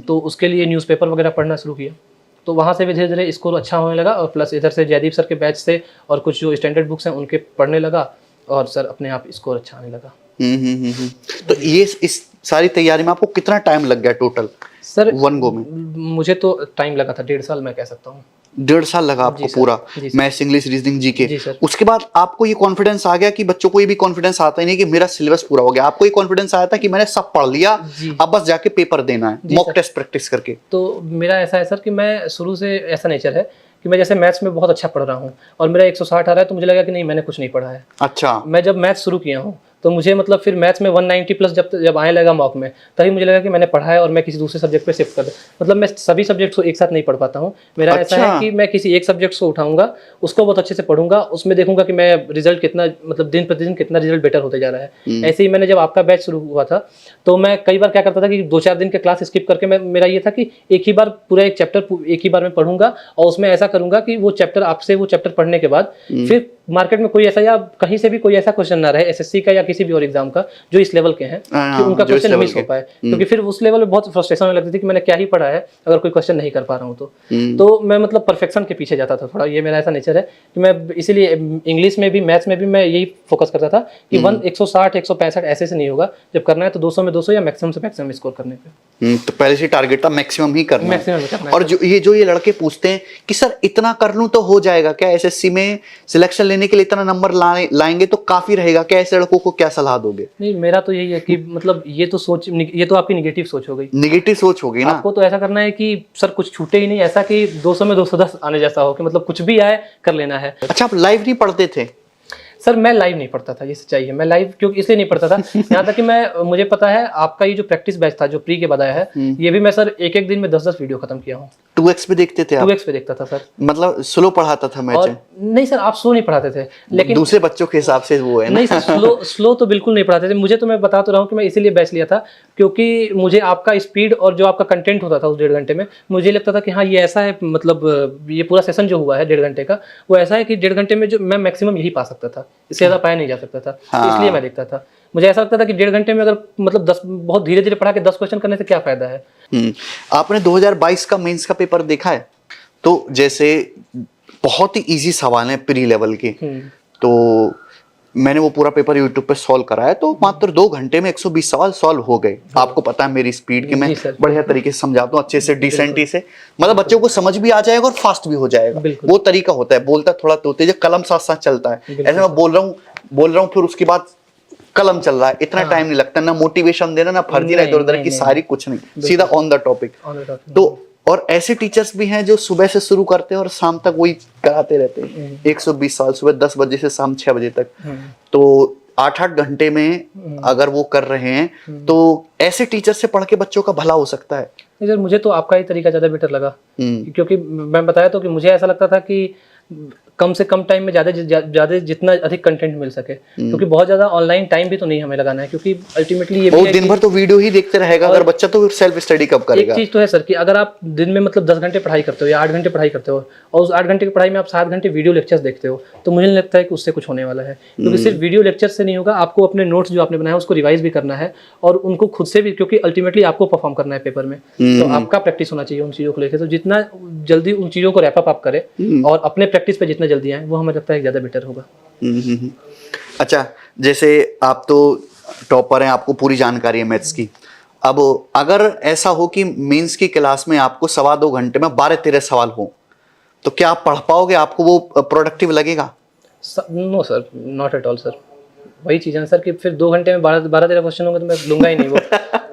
तो उसके लिए न्यूज़पेपर वगैरह पढ़ना शुरू किया। तो वहाँ से भी धीरे धीरे स्कोर अच्छा होने लगा, और प्लस इधर से जयदीप सर के बैच से और कुछ जो स्टैंडर्ड बुक्स हैं उनके पढ़ने लगा, और सर अपने आप स्कोर अच्छा आने लगा। तो ये इस सारी तैयारी में आपको कितना टाइम लग गया टोटल सर? वन गो में मुझे तो टाइम लगा था 1.5 साल, मैं कह सकता हूँ। 1.5 साल लगा आपको पूरा मैथ्स, इंग्लिश, रीजनिंग, जीके। उसके बाद आपको ये कॉन्फिडेंस आ गया कि बच्चों को ये भी कॉन्फिडेंस आता ही नहीं कि मेरा सिलेबस पूरा हो गया, आपको ये कॉन्फिडेंस आया था कि मैंने सब पढ़ लिया, अब बस जाके पेपर देना है, मॉक टेस्ट प्रैक्टिस करके? तो मेरा ऐसा है सर कि मैं शुरू से ऐसा नेचर है कि मैं जैसे मैथ्स में बहुत अच्छा पढ़ रहा हूँ और मेरा 160 आ रहा है, तो मुझे लगा कि नहीं, मैंने कुछ नहीं पढ़ा है। अच्छा। मैं जब मैथ्स शुरू किया हूँ तो मुझे मतलब फिर मैथ्स में 190 प्लस जब आने लगा मॉक में, तभी मुझे लगा कि मैंने पढ़ा है और मैं किसी दूसरे सब्जेक्ट पे शिफ्ट कर दूं। मतलब मैं सभी सब्जेक्ट्स को एक साथ नहीं पढ़ पाता हूँ। मेरा ऐसा अच्छा। है कि मैं किसी एक सब्जेक्ट को उठाऊंगा, उसको बहुत अच्छे से पढ़ूंगा, उसमें देखूंगा कि मैं रिजल्ट कितना, मतलब दिन प्रतिदिन कितना रिजल्ट बेटर होते जा रहा है। ऐसे ही मैंने जब आपका बैच शुरू हुआ था तो मैं कई बार क्या करता था कि 2-4 दिन के क्लास स्किप करके मेरा ये था कि एक ही बार पूरा एक चैप्टर एक ही बार में पढ़ूंगा और उसमें ऐसा करूंगा कि वो चैप्टर पढ़ने के बाद फिर मार्केट में कोई ऐसा या कहीं से भी कोई ऐसा क्वेश्चन ना रहे एसएससी का या किसी भी और एग्जाम का जो इस लेवल के हैं कि उनका जो इस क्वेश्चन लेवल मिस हो के। पाए, क्योंकि फिर उस लेवल में बहुत फ्रस्ट्रेशन होने लगती थी कि मैंने क्या ही पढ़ा है अगर कोई क्वेश्चन नहीं कर पा रहा हूँ तो मैं मतलब परफेक्शन के पीछे जाता था थोड़ा। ये मेरा ऐसा नेचर है कि मैं इसीलिए इंग्लिश में भी मैथ्स में भी मैं यही फोकस करता था कि 160 165 ऐसे से नहीं होगा, जब करना है तो 200 में 200 या मैक्सिमम से मैक्सिमम स्कोर करने पे। तो पहले से टारगेट था मैक्सिमम ही करना है। मैक्सिमम करना है। और जो ये लड़के पूछते हैं कि सर इतना कर लूं तो हो जाएगा क्या, एसएससी में सिलेक्शन लेने के लिए इतना नंबर लाएंगे तो काफी रहेगा क्या, ऐसे लड़कों को क्या सलाह दोगे? नहीं, मेरा तो यही है कि मतलब ये तो आपकी निगेटिव सोच हो गई। निगेटिव सोच होगी ना। आपको तो ऐसा करना है कि सर कुछ छूटे ही नहीं, ऐसा कि 200 में 210 आने जैसा हो कि मतलब कुछ भी आए कर लेना है। अच्छा, आप लाइव नहीं पढ़ते थे? सर मैं लाइव नहीं पढ़ता था, ये सच्चाई है। मैं लाइव क्योंकि इसलिए नहीं पढ़ता था, यहाँ तक कि मुझे पता है आपका ये जो प्रैक्टिस बैच था जो प्री के बाद आया है, ये भी मैं सर एक दिन में 10-10 वीडियो खत्म किया हूँ। 2x पे देखते थे आप? 2x पे देखता था सर। मतलब स्लो पढ़ाता था मैं? और नहीं सर, आप स्लो नहीं पढ़ाते थे, लेकिन दूसरे बच्चों के हिसाब से वो है ना। नहीं सर, स्लो तो बिल्कुल नहीं पढ़ाते थे मुझे। तो मैं बता तो रहा हूँ कि मैं इसीलिए बैच लिया था क्योंकि मुझे आपका स्पीड और जो आपका कंटेंट होता था उस 1.5 घंटे में, मुझे लगता था कि हाँ ये ऐसा है, मतलब ये पूरा सेशन जो हुआ है 1.5 घंटे का, वो ऐसा है कि 1.5 घंटे में जो मैं मैक्सिमम यही पा सकता था, इससे ज्यादा पाया नहीं जा सकता था। इसलिए मैं देखता था। मुझे ऐसा लगता था कि 1.5 घंटे में अगर मतलब 10 बहुत धीरे धीरे पढ़ा के 10 क्वेश्चन करने से क्या फायदा है। आपने 2022 का मेंस का पेपर देखा है? तो जैसे बहुत ही इजी सवाल है प्री लेवल के, तो मैंने वो पूरा पेपर यूट्यूब पे सॉल्व कराया, तो मात्र 2 घंटे में 120 सवाल सॉल्व हो गए। आपको पता है मेरी स्पीड की, मैं बढ़िया तरीके से समझाता हूँ, अच्छे से डिसेंटी से, मतलब बच्चों को समझ भी आ जाएगा और फास्ट भी हो जाएगा। वो तरीका होता है, बोलता थोड़ा तो तेज, कलम साथ साथ चलता है। ऐसे मैं बोल रहा हूँ फिर उसके बाद कलम चल रहा है, इतना टाइम नहीं लगता, ना मोटिवेशन देना, ना फर्जी, ना इधर उधर की सारी, कुछ नहीं, सीधा ऑन द टॉपिक। तो और ऐसे टीचर्स भी हैं जो सुबह से शुरू करते हैं और शाम तक वही कराते रहते हैं, 120 साल, सुबह 10 बजे से शाम 6 बजे तक। तो 8-8 घंटे में अगर वो कर रहे हैं तो ऐसे टीचर से पढ़ के बच्चों का भला हो सकता है। सर मुझे तो आपका ही तरीका ज्यादा बेटर लगा, क्योंकि मैं बताया तो कि मुझे ऐसा लगता था कि कम से कम टाइम में ज्यादा जितना अधिक कंटेंट मिल सके, क्योंकि बहुत ज्यादा ऑनलाइन टाइम भी तो नहीं हमें लगाना है, क्योंकि अल्टीमेटली ये भी है दिन भर तो वीडियो ही देखते रहेगा अगर बच्चा, तो सेल्फ स्टडी कब करेगा? एक चीज तो है सर कि अगर आप दिन में मतलब 10 घंटे पढ़ाई करते हो या 8 घंटे पढ़ाई करते हो और उस 8 घंटे की पढ़ाई में आप 7 घंटे वीडियो लेक्चर्स देखते हो, तो मुझे नहीं लगता है कि उससे कुछ होने वाला है। क्योंकि सिर्फ वीडियो लेक्चर से नहीं होगा, आपको अपने नोट्स जो आपने बनाए उसको रिवाइज भी करना है और उनको खुद से भी, क्योंकि अल्टीमेटली आपको परफॉर्म करना है पेपर में, तो आपका प्रैक्टिस होना चाहिए उन चीजों को लेकर। तो जितना जल्दी उन चीजों को रैप अप आप करें और अपने प्रैक्टिस पे जितना जल्दी आए, वो हमें लगता है ज्यादा बेटर होगा। अच्छा, जैसे आप तो टॉपर हैं, आपको पूरी जानकारी है मैथ्स की। अब अगर ऐसा हो कि मेंस की क्लास में आपको 2.25 घंटे में 12-13 सवाल हो, तो क्या आप पढ़ पाओगे? आपको वो प्रोडक्टिव लगेगा? No sir, not at all sir. वही चीज़ है सर कि फिर 2 घंटे में 12-13 क्वेश्चन होंगे तो मैं लूंगा ही नहीं, वो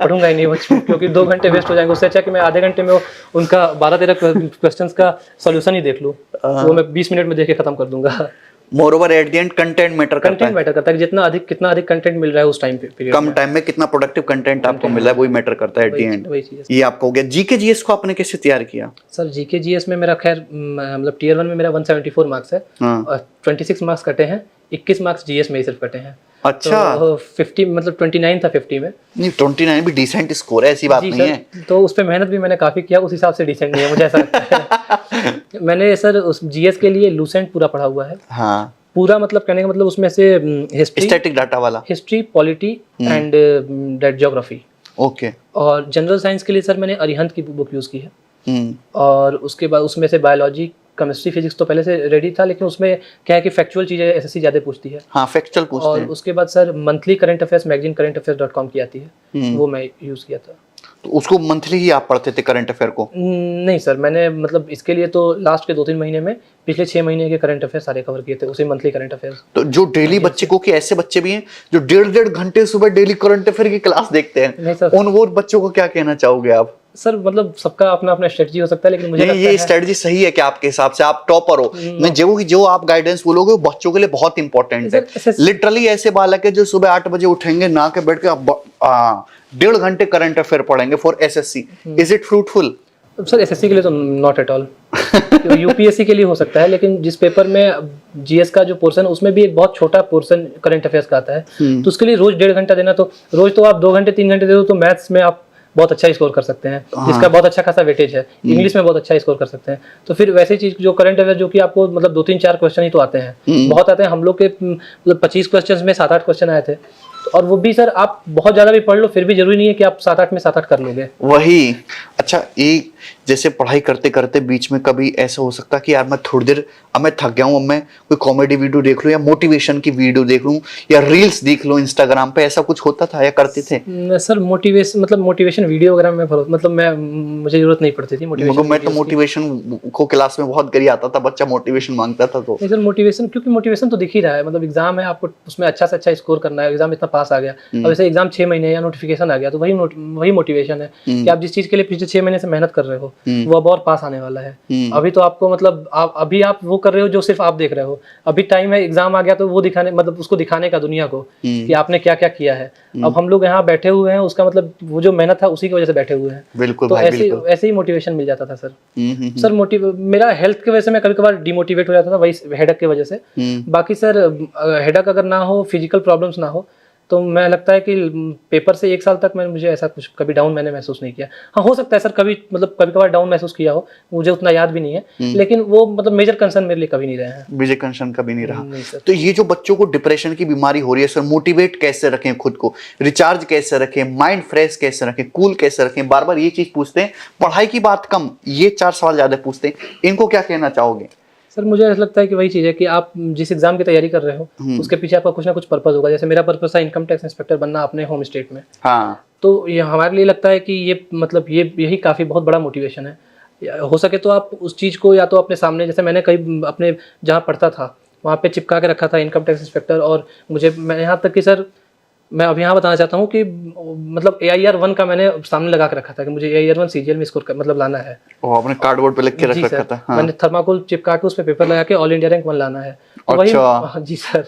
पढ़ूंगा ही नहीं वो, क्योंकि 2 घंटे वेस्ट हो जाएंगे। उससे अच्छा कि मैं आधे घंटे में उनका 12-13 क्वेश्चंस का सॉल्यूशन ही देख लूँ, वो मैं 20 मिनट में देख के खत्म कर दूंगा। Moreover at the end content matter करता है। कितना अधिक कंटेंट मिल रहा है उस टाइम पीरियड, कम टाइम में कितना प्रोडक्टिव कंटेंट आपको मिल रहा है, वही मैटर करता है एट द एंड। ये आपको हो गया। जीके जीएस को आपने कैसे तैयार किया? सर जीके जीएस में मेरा खैर मतलब टीयर 1 में मेरा 174 मार्क्स है और 26 मार्क्स कटे हैं, 21 मार्क्स जीएस में ही सिर्फ कटे हैं। अच्छा, तो 50 मतलब 29 था 50 में। नहीं 29 भी डिसेंट स्कोर है, ऐसी बात नहीं है। तो उस पे मेहनत भी मैंने काफी किया, उस हिसाब से डिसेंट नहीं है मुझे ऐसा लगता है। मैंने सर उस जीएस के लिए लूसेंट पूरा पढ़ा हुआ है। हाँ, पूरा मतलब कहने का मतलब उसमें से हिस्ट्री, स्टैटिक डाटा वाला, history, polity and geography. Okay. और जनरल साइंस के लिए सर मैंने अरिहंत की बुक यूज की है। और उसके बाद उसमें से बायोलॉजी, केमिस्ट्री, फिजिक्स तो पहले से रेडी था, लेकिन उसमें क्या है कि फैक्चुअल चीजें एसएससी ज्यादा पूछती है। हाँ, फैक्चुअल पूछते और हैं। उसके बाद sir monthly current affairs magazine currentaffairs.com की आती है, वो मैं यूज किया था। तो उसको मंथली ही आप पढ़ते थे करंट अफेयर को? नहीं सर, मैंने मतलब इसके लिए तो लास्ट के 2-3 महीने में पिछले 6 महीने के करंट अफेयर सारे कवर किए थे, उसी मंथली करंट अफेयर्स। तो जो डेली बच्चे को, कि ऐसे बच्चे भी हैं जो 1.5 घंटे सुबह डेली करंट अफेयर की क्लास देखते हैं, उन वो बच्चों को क्या कहना चाहोगे आप? सर मतलब सबका अपना अपना स्ट्रेटजी हो सकता है, लेकिन मुझे नहीं, लगता ये है स्ट्रेटजी सही है कि आपके हिसाब से आप टॉपर हो। मैं जो आप गाइडेंस बोलोगे वो बच्चों के लिए बहुत इंपॉर्टेंट है। सर, लिटरली ऐसे बालक है जो सुबह 8 बजे उठेंगे, ना के बैठ के 1.5 घंटे करंट अफेयर पढ़ेंगे for SSC. Is it fruitful? Sir SSC के लिए तो नॉट एट ऑल। यूपीएससी के लिए हो सकता है, लेकिन जिस पेपर में जीएस का जो पोर्शन है उसमें भी एक बहुत छोटा पोर्शन करंट अफेयर्स का आता है, तो उसके लिए रोज 1.5 घंटा देना, तो रोज तो आप 2 घंटे 3 घंटे दे दो तो मैथ्स में आप बहुत अच्छा स्कोर कर सकते हैं, जिसका बहुत अच्छा खासा वेटेज है। इंग्लिश में बहुत अच्छा स्कोर कर सकते हैं। तो फिर वैसी चीज जो करंट अफेयर जो कि आपको मतलब 2-3-4 क्वेश्चन ही तो आते हैं, बहुत आते हैं। हम लोग के मतलब 25 क्वेश्चन में 7-8 क्वेश्चन आए थे, और वो भी सर आप बहुत ज्यादा भी पढ़ लो फिर भी जरूरी नहीं है कि आप 7-8 में 7-8 कर लोगे। वही। अच्छा, एक जैसे पढ़ाई करते करते बीच में कभी ऐसा हो सकता कि यार मैं थोड़ी देर, अब मैं थक गया हूँ, अब मैं कोई कॉमेडी वीडियो देख लूं या मोटिवेशन की वीडियो देख लूं या रील्स देख लूं इंस्टाग्राम पे, ऐसा कुछ होता था या करते थे? सर मोटिवेशन वीडियो वगैरह में मुझे जरूरत नहीं पड़ती थी मोटिवेशन। मैं तो मोटिवेशन को क्लास में बहुत गिरी आता था, बच्चा मोटिवेशन मांगता था तो। नहीं सर मोटिवेशन, क्योंकि मोटिवेशन तो दिख ही रहा है, मतलब एग्जाम है, आपको उसमें अच्छा से अच्छा स्कोर करना है, एग्जाम इतना पास आ गया, अब ऐसे एग्जाम 6 महीने या नोटिफिकेशन आ गया तो वही मोटिवेशन है कि आप जिस चीज के लिए पिछले 6 महीने से मेहनत कर रहे हो वो अब और पास आने वाला है। अभी तो आपको मतलब अभी आप वो कर रहे हो जो सिर्फ आप देख रहे हो, अभी टाइम है, एग्जाम आ गया तो वो दिखाने, मतलब उसको दिखाने का दुनिया को कि आपने क्या क्या किया है। अब हम लोग यहाँ बैठे हुए हैं, उसका मतलब वो जो मेहनत था उसी की वजह से बैठे हुए हैं। बिल्कुल तो भाई, ऐसे ही मोटिवेशन मिल जाता था सर। सर मेरा हेल्थ की वजह से मैं कभी कभार डिमोटिवेट हो जाता था, वही हेडेक की वजह से। बाकी सर हेडेक अगर ना हो, फिजिकल प्रॉब्लम्स ना हो, तो मैं लगता है कि पेपर से 1 साल तक मुझे ऐसा कुछ कभी डाउन मैंने महसूस नहीं किया। हाँ हो सकता है सर कभी कभार डाउन महसूस किया हो, मुझे उतना याद भी नहीं है, लेकिन वो मतलब मेजर कंसर्न मेरे लिए कभी नहीं रहे हैं। मेजर कंसर्न कभी नहीं रहा। नहीं सर। तो ये जो बच्चों को डिप्रेशन की बीमारी हो रही है सर, मोटिवेट कैसे रखें खुद को, रिचार्ज कैसे रखें, माइंड फ्रेश कैसे रखें, कूल कैसे रखें? बार बार ये चीज पूछते हैं, पढ़ाई की बात कम, ये 4 सवाल ज्यादा पूछते हैं, इनको क्या कहना चाहोगे? सर मुझे ऐसा लगता है कि वही चीज़ है कि आप जिस एग्जाम की तैयारी कर रहे हो उसके पीछे आपका कुछ ना कुछ पर्पस होगा। जैसे मेरा पर्पस था इनकम टैक्स इंस्पेक्टर बनना अपने होम स्टेट में। हाँ। तो ये हमारे लिए लगता है कि ये मतलब यही काफ़ी बहुत बड़ा मोटिवेशन है। हो सके तो आप उस चीज़ को या तो अपने सामने, जैसे मैंने कहीं अपने जहाँ पढ़ता था वहाँ पे चिपका के रखा था इनकम टैक्स इंस्पेक्टर, और मैं यहाँ तक कि सर मैं अब यहाँ बताना चाहता हूँ कि मतलब AIR-1 का मैंने सामने लगा के रखा था कि मुझे AIR-1 CGL में स्कोर मतलब लाना है। वो आपने कार्डबोर्ड पे लिख के रख जी रखा सर, था। हाँ। मैंने थर्माकोल चिपका के उस पे पेपर लगा के ऑल इंडिया रैंक 1 लाना है। तो वही, अच्छा। जी सर,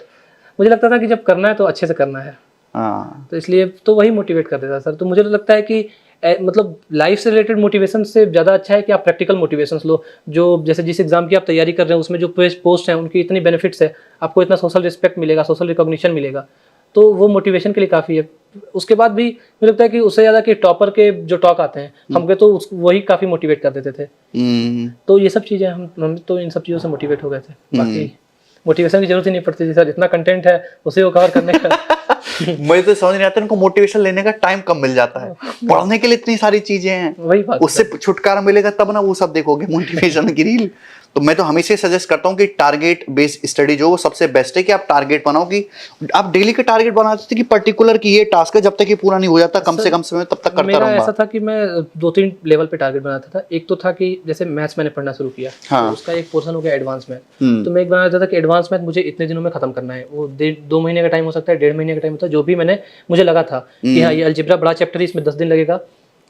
मुझे लगता था कि जब करना है तो अच्छे से करना है, हाँ। तो इसलिए तो वही मोटिवेट कर देता सर। तो मुझे लगता है कि मतलब लाइफ से रिलेटेड मोटिवेशन से ज़्यादा अच्छा है कि आप प्रैक्टिकल मोटिवेशन लो, जो जैसे जिस एग्जाम की आप तैयारी कर रहे हैं उसमें जो पोस्ट हैं उनकी इतनी बेनिफिट्स है, आपको इतना सोशल रिस्पेक्ट मिलेगा, सोशल रिकॉग्निशन मिलेगा, तो वो मोटिवेशन के लिए काफ़ी है। उसके बाद भी मुझे लगता है कि उससे ज़्यादा कि टॉपर के जो टॉक आते हैं हमके, तो वही काफ़ी मोटिवेट कर देते थे। तो ये सब चीज़ें हम तो इन सब चीज़ों से मोटिवेट हो गए थे। बाकी मोटिवेशन की जरूरत ही नहीं पड़ती थी सर, इतना कंटेंट है उसे वो कवर करने का। मुझे तो समझ नहीं आता इनको मोटिवेशन लेने का टाइम कब मिल जाता है, पढ़ने के लिए इतनी सारी चीजें हैं, वही बात, उससे छुटकारा मिलेगा तब ना वो सब देखोगे मोटिवेशन की रील। तो मैं तो हमेशा सजेस्ट करता हूँ कि टारगेट बेस्ड स्टडी जो वो सबसे बेस्ट है, कि आप टारगेट बनाओ, कि आप डेली के टारगेट बनाते थे कि पर्टिकुलर की ये टास्क है, जब तक ये पूरा नहीं हो जाता कम से कम समय तब तक करता मेरा रहूंगा। ऐसा था कि मैं 2-3 लेवल पे टारगेट बनाता था। एक तो था कि जैसे मैथ्स मैंने पढ़ना शुरू किया, हाँ। तो उसका एक पोर्शन हो गया एडवांस मैथ। तो मैं एक बनाता था कि एडवांस मैथ मुझे इतने दिनों में खत्म करना है, वो 2 महीने का टाइम हो सकता है, 1.5 महीने का टाइम होता है, जो भी मुझे लगा था कि हाँ ये अलजेब्रा बड़ा चैप्टर है, इसमें 10 दिन लगेगा,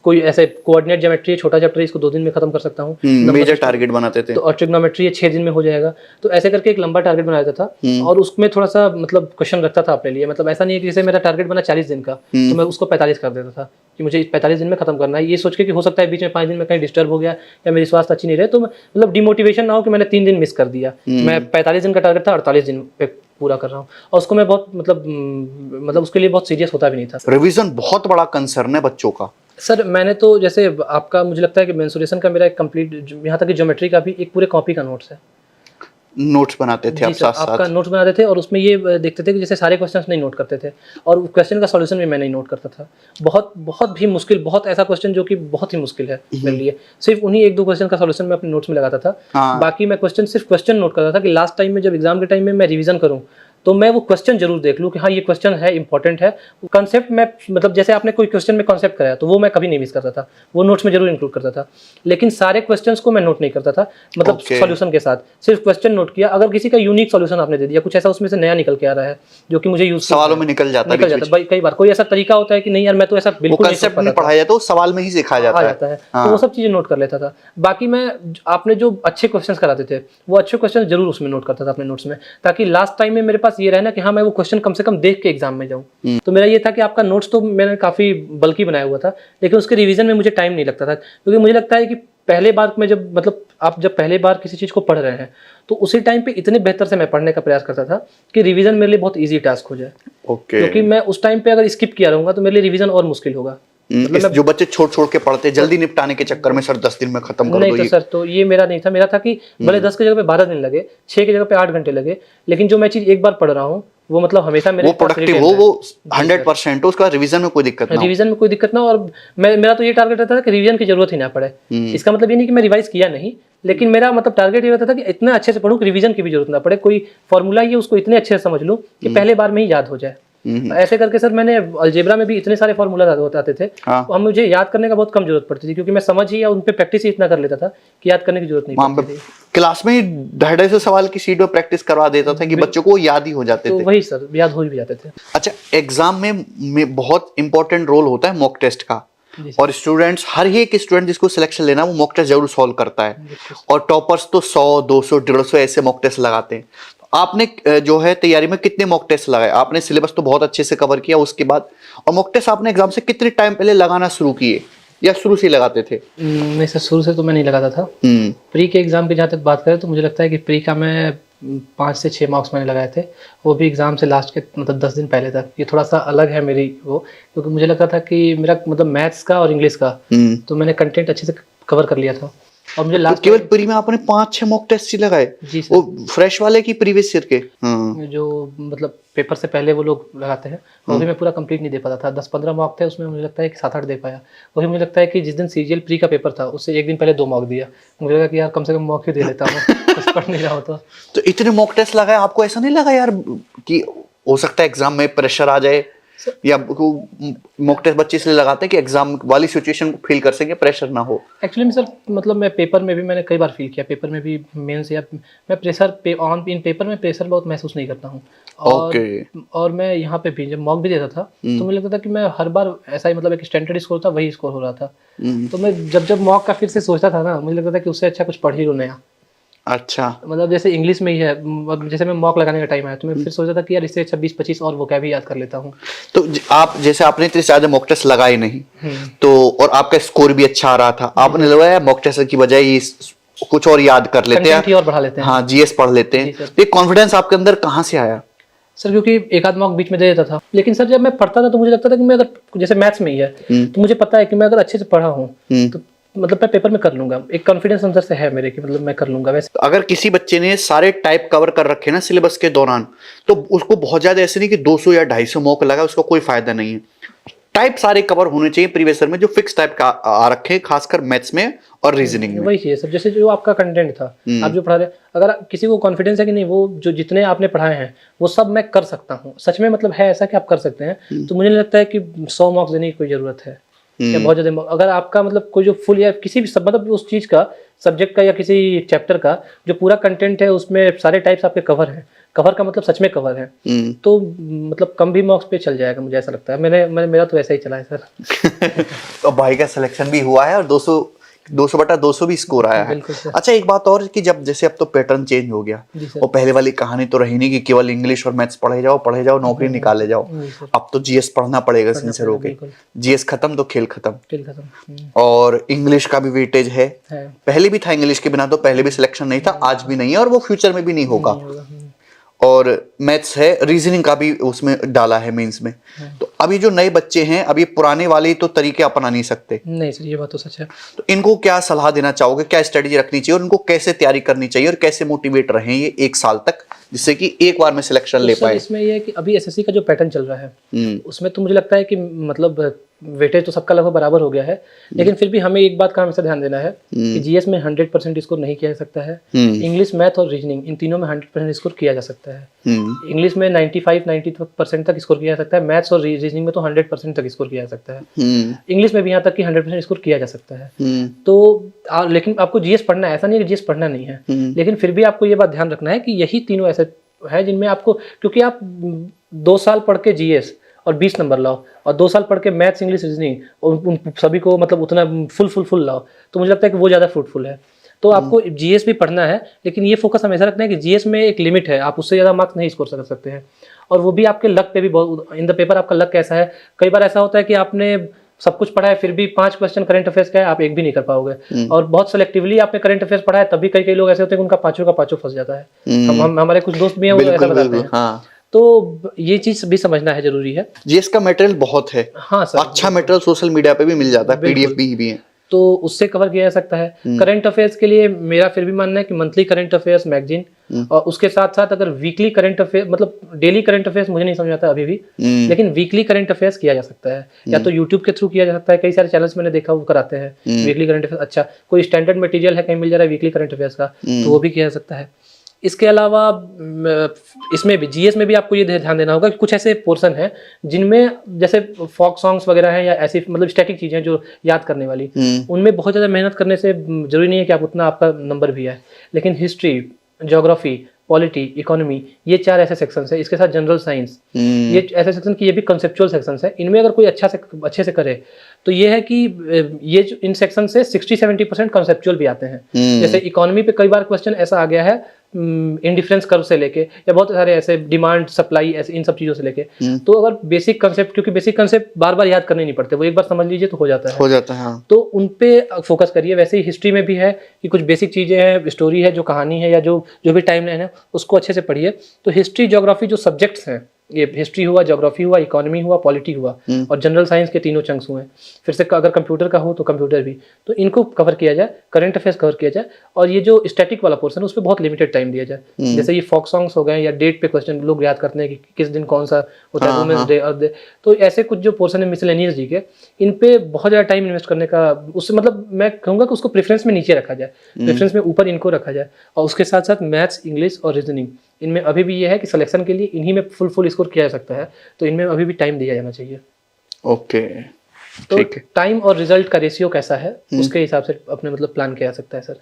कोई ऐसे कोऑर्डिनेट ज्योमेट्री है छोटा चैप्टर है, इसको 2 दिन में खत्म कर सकता हूँ, मेजर टारगेट बनाते थे, तो और ट्रिग्नोमेट्री है 6 दिन में हो जाएगा। तो ऐसे करके एक लंबा टारगेट बना देता था, और उसमें थोड़ा सा मतलब क्वेश्चन रखता था अपने लिए। मतलब ऐसा नहीं है कि जैसे मेरा टारगेट बना 40 दिन का तो मैं उसको 45 कर देता था कि मुझे 45 दिन में खत्म करना है, ये सोच के कि हो सकता है बीच में 5 दिन में कहीं डिस्टर्ब हो गया या मेरी स्वास्थ्य अच्छी नहीं रहे, तो मतलब डिमोटिवेशन ना हो कि मैंने 3 दिन मिस कर दिया। मैं 45 दिन का टारगेट था 48 दिन पे पूरा कर रहा हूँ, और उसको मैं बहुत मतलब उसके लिए बहुत सीरियस होता भी नहीं था। रिवीजन बहुत बड़ा कंसर्न है बच्चों का सर। मैंने तो जैसे आपका मुझे लगता है कि मेंसुरेशन का मेरा एक कंप्लीट, यहाँ तक कि ज्योमेट्री का भी एक पूरे कॉपी का नोट्स है। नोट्स बनाते थे आप साथ साथ? आपका नोट्स बनाते थे, और उसमें ये देखते थे कि जैसे सारे क्वेश्चंस नहीं नोट करते थे, और क्वेश्चन का सॉल्यूशन भी मैं नहीं नोट करता था। बहुत भी मुश्किल, बहुत ऐसा क्वेश्चन जो कि बहुत ही मुश्किल है मेरे लिए, सिर्फ उन्हीं 1-2 क्वेश्चन का सॉल्यूशन मैं अपने नोट्स में लगाता था। बाकी मैं सिर्फ क्वेश्चन नोट करता था कि लास्ट टाइम में जब एग्जाम के टाइम में मैं रिवीजन करूँ तो मैं वो क्वेश्चन जरूर देख लूँ कि हाँ ये क्वेश्चन है, इंपॉर्टेंट है। कॉन्सेप्ट मैं मतलब जैसे आपने कोई क्वेश्चन में कॉन्सेप्ट कराया तो वो मैं कभी नहीं मिस करता था, वो नोट्स में जरूर इंक्लूड करता था। लेकिन सारे क्वेश्चंस को मैं नोट नहीं करता था, मतलब सॉल्यूशन के साथ सिर्फ क्वेश्चन नोट किया। अगर किसी का यूनिक सॉल्यूशन आपने दे दिया, कुछ ऐसा उसमें से नया निकल के आ रहा है जो कि मुझे यूज सवालों में निकल जाता है भाई। कई बार कोई ऐसा तरीका होता है कि नहीं यार मैं तो ऐसा बिल्कुल कंसेप्ट नहीं पढ़ाया जाता, तो सवाल में ही सिखाया जाता है। तो वो सब चीजें नोट कर लेता था। बाकी मैं आपने जो अच्छे क्वेश्चंस कराते थे वो अच्छे क्वेश्चन जरूर उसमें नोट करता था अपने नोट्स में, ताकि लास्ट टाइम में मेरे पास ये रहना कि हाँ मैं वो क्वेश्चन कम से कम देख के एग्जाम में जाऊँ। तो मेरा ये था कि आपका नोट्स तो मैंने काफी बल्कि बनाया हुआ था, लेकिन उसके रिवीजन में मुझे टाइम नहीं लगता था, क्योंकि मुझे लगता है कि पहले बार में जब मतलब आप जब पहले बार किसी चीज को पढ़ रहे हैं तो उसी टाइम पे इतने बेहतर से मैं पढ़ने का प्रयास करता था कि रिवीजन मेरे लिए बहुत इजी टास्क हो जाए। क्योंकि मैं उस टाइम पे अगर स्किप किया रहूंगा तो मेरे लिए रिवीजन और मुश्किल होगा। मतलब जो बच्चे छोड़ के पढ़ते जल्दी निपटाने के चक्कर में सर 10 दिन में खत्म कर दो। नहीं तो सर तो ये मेरा नहीं था। मेरा था कि भले 10 की जगह पे 12 दिन लगे, 6 की जगह पे 8 घंटे लगे, लेकिन जो मैं चीज एक बार पढ़ रहा हूँ वो मतलब हमेशा मेरे वो प्रोडक्टिव हो, वो 100% हो, उसका रिवीजन में कोई दिक्कत ना हो। रिवीजन में कोई दिक्कत ना हो। और मेरा तो ये टारगेट रहता था कि रिवीजन की जरूरत ही ना पड़े। इसका मतलब ये नहीं कि मैं रिवाइज किया नहीं, लेकिन मेरा मतलब टारगेट ये रहता था कि इतना अच्छे से पढूं कि रिवीजन की भी जरूरत ना पड़े। कोई फॉर्मूला ये उसको इतने अच्छे से समझ लूं कि पहले बार में ही याद हो जाए। ऐसे करके सर मैंने अलजेब्रा में भी इतने सारे फॉर्मूला आते थे, तो हम मुझे याद करने का बहुत कम जरूरत पड़ती थी, क्योंकि मैं समझ ही या उन पे प्रैक्टिस ही इतना कर लेता था कि याद करने की जरूरत नहीं पड़ती थी। क्लास में 250 सवाल की शीट पर प्रैक्टिस करवा देता था कि बच्चों को याद ही हो जाते तो थे। वही सर याद हो भी जाते थे। अच्छा, एग्जाम में बहुत इंपॉर्टेंट रोल होता है मॉक टेस्ट का, और स्टूडेंट्स, हर एक स्टूडेंट जिसको सिलेक्शन लेना वो मॉक टेस्ट जरूर सॉल्व करता है, और टॉपर्स तो 100 200 150 ऐसे मॉक टेस्ट लगाते हैं। आपने जो है तैयारी में कितने मॉक टेस्ट लगाए? आपने सिलेबस तो बहुत अच्छे से कवर किया उसके बाद, और मॉक टेस्ट आपने एग्जाम से कितने टाइम पहले लगाना शुरू किए, या शुरू से ही लगाते थे? नहीं सर, शुरू से तो मैं नहीं लगाता था। प्री के एग्जाम की जहाँ तक बात करें तो मुझे लगता है कि प्री का मैं 5 से 6 मार्क्स मैंने लगाए थे, वो भी एग्जाम से लास्ट के मतलब 10 दिन पहले तक। ये थोड़ा सा अलग है मेरी वो, क्योंकि मुझे लगता था कि मेरा मतलब मैथ्स का और इंग्लिश का तो मैंने कंटेंट अच्छे से कवर कर लिया था। और मुझे लास्ट केवल प्री में आपने 5-6 मॉक टेस्ट ही लगाए? जी सर। वो फ्रेश वाले की प्रीवियस ईयर के? जो मतलब पेपर से पहले वो लोग लगाते हैं, वही मैं पूरा कंप्लीट नहीं दे पाता था। 10-15 मॉक थे, उसमें मुझे लगता है कि 7-8 दे पाया। वही मुझे लगता है कि जिस दिन सीजीएल प्री का पेपर था उससे एक दिन पहले 2 मॉक दिया। मुझे लगा कि यार कम से कम मॉक ही दे लेता हूँ कुछ पढ़ नहीं रहा होता। तो इतने मॉक टेस्ट लगाए, आपको ऐसा नहीं लगा यार कि हो सकता है एग्जाम में प्रेशर आ जाए, या मॉक टेस्ट बच्चे इसलिए लगाते हैं कि एग्जाम वाली सिचुएशन को फील कर सके, प्रेशर ना हो? एक्चुअली में सर मतलब मैं पेपर में भी मैंने कई बार फील किया, पेपर में भी मेंस या मैं प्रेशर इन पेपर में प्रेशर बहुत महसूस नहीं करता हूँ। और मैं यहाँ पे भी जब मॉक भी देता था तो मुझे लगता था कि मैं हर बार ऐसा ही मतलब एक स्टैंडर्ड स्कोर था वही स्कोर हो रहा था। तो मैं जब मॉक का फिर से सोचता था ना, मुझे लगता था कि उससे अच्छा कुछ पढ़ ही लो नया। अच्छा, मतलब जैसे इंग्लिश में ही है, जैसे मैं मॉक लगाने का टाइम आया तो मैं फिर सोचा था कि यार इससे 26-25 और वोकैब भी याद कर लेता हूँ। तो आप जैसे आपने इतने ज्यादा मॉक टेस्ट लगाए नहीं, तो और आपका स्कोर भी अच्छा आ रहा था, आपने लगाया मॉक टेस्ट की बजाय कुछ और याद कर लेते हैं और बढ़ा लेते हैं, हाँ जीएस पढ़ लेते हैं, ये कॉन्फिडेंस आपके अंदर कहाँ से आया? सर क्योंकि एक आध मॉक बीच में दे देता था, लेकिन सर जब मैं पढ़ता था तो मुझे लगता था कि मैं अगर जैसे मैथ्स में ही है तो मुझे पता है कि मैं अगर अच्छे से पढ़ा हूँ तो मतलब मैं पेपर में कर लूंगा। एक कॉन्फिडेंस अंदर से है मेरे कि मतलब मैं कर लूंगा। वैसे अगर किसी बच्चे ने सारे टाइप कवर कर रखे ना सिलेबस के दौरान, तो उसको बहुत ज्यादा ऐसे नहीं कि 200 या 250 मॉक लगा, उसका कोई फायदा नहीं है। टाइप सारे कवर होने चाहिए प्रीवियस ईयर में, जो फिक्स टाइप का आ रखे, खासकर मैथ्स में और रीजनिंग में। वही चाहिए सब, जैसे जो आपका कंटेंट था आप जो पढ़ा रहे, अगर किसी को कॉन्फिडेंस है कि नहीं वो जो जितने आपने पढ़ाए हैं वो सब मैं कर सकता हूँ, सच में मतलब है ऐसा कि आप कर सकते हैं, तो मुझे लगता है कि 100 मार्क्स देने की कोई जरूरत है या बहुत ज्यादा। अगर आपका मतलब कोई जो फुल या किसी भी मतलब उस चीज का सब्जेक्ट का या किसी चैप्टर का जो पूरा कंटेंट है उसमें सारे टाइप्स आपके कवर हैं, कवर का मतलब सच में कवर है, तो मतलब कम भी मार्क्स पे चल जाएगा, मुझे ऐसा लगता है। मेरा तो ऐसा ही चला है सर। तो भाई का सिलेक्शन भी हुआ है और 200/200 भी स्कोर आया है। अच्छा, एक बात और कि जब जैसे अब तो पैटर्न चेंज हो गया, और पहले वाली कहानी तो रही नहीं कि केवल इंग्लिश और मैथ्स पढ़े जाओ नौकरी निकाले जाओ। अब तो जीएस पढ़ना पड़ेगा सिंसियर होके, जीएस खत्म तो खेल खत्म। और इंग्लिश का भी वेटेज है, पहले भी था इंग्लिश के बिना, तो पहले भी सिलेक्शन नहीं था, आज भी नहीं है, और वो फ्यूचर में भी नहीं होगा। और मैथ्स है, रीजनिंग का भी उसमें डाला है मेंस में। तो अभी जो नए बच्चे हैं, अभी पुराने वाले तो तरीके अपना नहीं सकते। नहीं सर, ये बात तो सच है। तो इनको क्या सलाह देना चाहोगे, क्या स्ट्रेटेजी रखनी चाहिए, और इनको कैसे तैयारी करनी चाहिए, और कैसे मोटिवेट रहें ये 1 साल तक, जिससे कि एक बार में सिलेक्शन ले पाए? इसमें ये है कि अभी एसएससी का जो पैटर्न चल रहा है उसमें तो मुझे लगता है कि मतलब वेटेज तो सबका लगभग बराबर हो गया है, लेकिन फिर भी हमें एक बात का हमेशा ध्यान देना है कि जीएस में 100% स्कोर नहीं किया जा सकता है। इंग्लिश, मैथ और रीजनिंग, इन तीनों में 100% स्कोर किया जा सकता है। इंग्लिश में 95-90% तक स्कोर किया जा सकता है, मैथ्स और रीजनिंग में तो 100% तक स्कोर किया जा सकता है। इंग्लिश में भी यहाँ तक कि 100% स्कोर किया जा सकता है। तो लेकिन आपको जीएस पढ़ना है, ऐसा नहीं है कि जीएस पढ़ना नहीं है, लेकिन फिर भी आपको ये बात ध्यान रखना है कि यही तीनों ऐसे है जिनमें आपको, क्योंकि आप 2 साल पढ़ के जीएस और 20 नंबर लाओ और 2 साल पढ़ के मैथ्स, इंग्लिश, रीजनिंग और उन सभी को मतलब उतना फुल लाओ, तो मुझे लगता है कि वो ज़्यादा फ्रूटफुल है। तो आपको जीएस भी पढ़ना है, लेकिन ये फोकस हमेशा रखना है कि जीएस में एक लिमिट है, आप उससे ज़्यादा मार्क्स नहीं स्कोर कर सकते हैं। और वो भी आपके लक पे भी बहुत, इन द पेपर आपका लक कैसा है। कई बार ऐसा होता है कि आपने सब कुछ पढ़ा है, फिर भी 5 क्वेश्चन करंट अफेयर्स का है, आप एक भी नहीं कर पाओगे। और बहुत सेलेक्टिवली आपने करंट अफेयर्स पढ़ा है, तभी कई लोग ऐसे होते हैं कि उनका पाँचों का पाँचों फंस जाता है। हमारे कुछ दोस्त भी हैं, वो ऐसा बताते हैं। हाँ। तो ये चीज भी समझना है, जरूरी है। जीएस का मटेरियल बहुत है। हाँ सर, अच्छा मटेरियल सोशल मीडिया पे भी मिल जाता है, पीडीएफ भी है, तो उससे कवर किया जा सकता है। करंट अफेयर्स के लिए मेरा फिर भी मानना है कि मंथली करंट अफेयर्स मैगजीन, और उसके साथ साथ अगर वीकली करंट अफेयर, मतलब डेली करंट अफेयर्स मुझे नहीं समझ आता अभी भी, लेकिन वीकली करंट अफेयर्स किया जा सकता है। या तो यूट्यूब के थ्रू किया जा सकता है, कई सारे चैनल्स मैंने देखा वो कराते हैं वीकली करंट अफेयर्स। अच्छा, कोई स्टैंडर्ड मटेरियल है कहीं मिल जा रहा है वीकली करंट अफेयर्स का, तो वो भी किया जा सकता है। इसके अलावा इसमें भी जीएस में भी आपको ये ध्यान देना होगा कि कुछ ऐसे पोर्शन है जिनमें जैसे फोक सॉन्ग्स वगैरह हैं या ऐसी मतलब स्टैटिक चीजें हैं जो याद करने वाली, उनमें बहुत ज़्यादा मेहनत करने से जरूरी नहीं है कि आप उतना आपका नंबर भी आए। लेकिन हिस्ट्री, ज्योग्राफी, पॉलिटी, इकोनॉमी, ये 4 ऐसे सेक्शंस है। इसके साथ जनरल साइंस, ये ऐसे सेक्शन की ये भी कंसेप्चुअल सेक्शंस है। इनमें अगर कोई अच्छे से करे तो ये है कि ये जो इन सेक्शन से 60-70% कंसेप्चुअल भी आते हैं। जैसे इकोनॉमी पे कई बार क्वेश्चन ऐसा आ गया है इंडिफरेंस कर्व से लेके, या बहुत सारे ऐसे डिमांड सप्लाई, ऐसे इन सब चीजों से लेके। तो अगर बेसिक कंसेप्ट, क्योंकि बेसिक कंसेप्ट बार बार याद करने नहीं पड़ते, वो एक बार समझ लीजिए तो हो जाता है। हाँ। तो उन पे फोकस करिए। वैसे ही हिस्ट्री में भी है कि कुछ बेसिक चीजें हैं, स्टोरी है, जो कहानी है, या जो भी टाइम लाइन है, उसको अच्छे से पढ़िए। तो हिस्ट्री, ज्योग्राफी जो सब्जेक्ट्स हैं, ये हिस्ट्री हुआ, ज्योग्राफी हुआ, इकोनॉमी हुआ, पॉलिटी हुआ, और जनरल साइंस के तीनों चंक्स हुए। फिर से अगर कंप्यूटर का हो तो कंप्यूटर भी, तो इनको कवर किया जाए, करंट अफेयर्स कवर किया जाए। और ये जो स्टैटिक वाला पोर्शन है उस पर बहुत लिमिटेड टाइम दिया जाए। जैसे ये फोक सॉन्ग्स हो गए, या डेट पे क्वेश्चन लोग याद करते हैं कि किस दिन कौन सा होता है, वुमेन्स डे, अर्थ डे, तो ऐसे कुछ जो पोर्शन है मिसलेनियस जी के, इन पे बहुत ज़्यादा टाइम इन्वेस्ट करने का, उससे मतलब मैं कहूँगा कि उसको प्रेफरेंस में नीचे रखा जाए, प्रेफरेंस में ऊपर इनको रखा जाए। और उसके साथ साथ मैथ्स, इंग्लिश और रीजनिंग, इनमें अभी भी ये है कि सिलेक्शन के लिए इन्हीं में फुल स्कोर किया जा सकता है, तो इनमें अभी भी टाइम दिया जाना चाहिए। ओके, तो टाइम और रिजल्ट का रेशियो कैसा है, उसके हिसाब से अपने मतलब प्लान किया जा सकता है सर।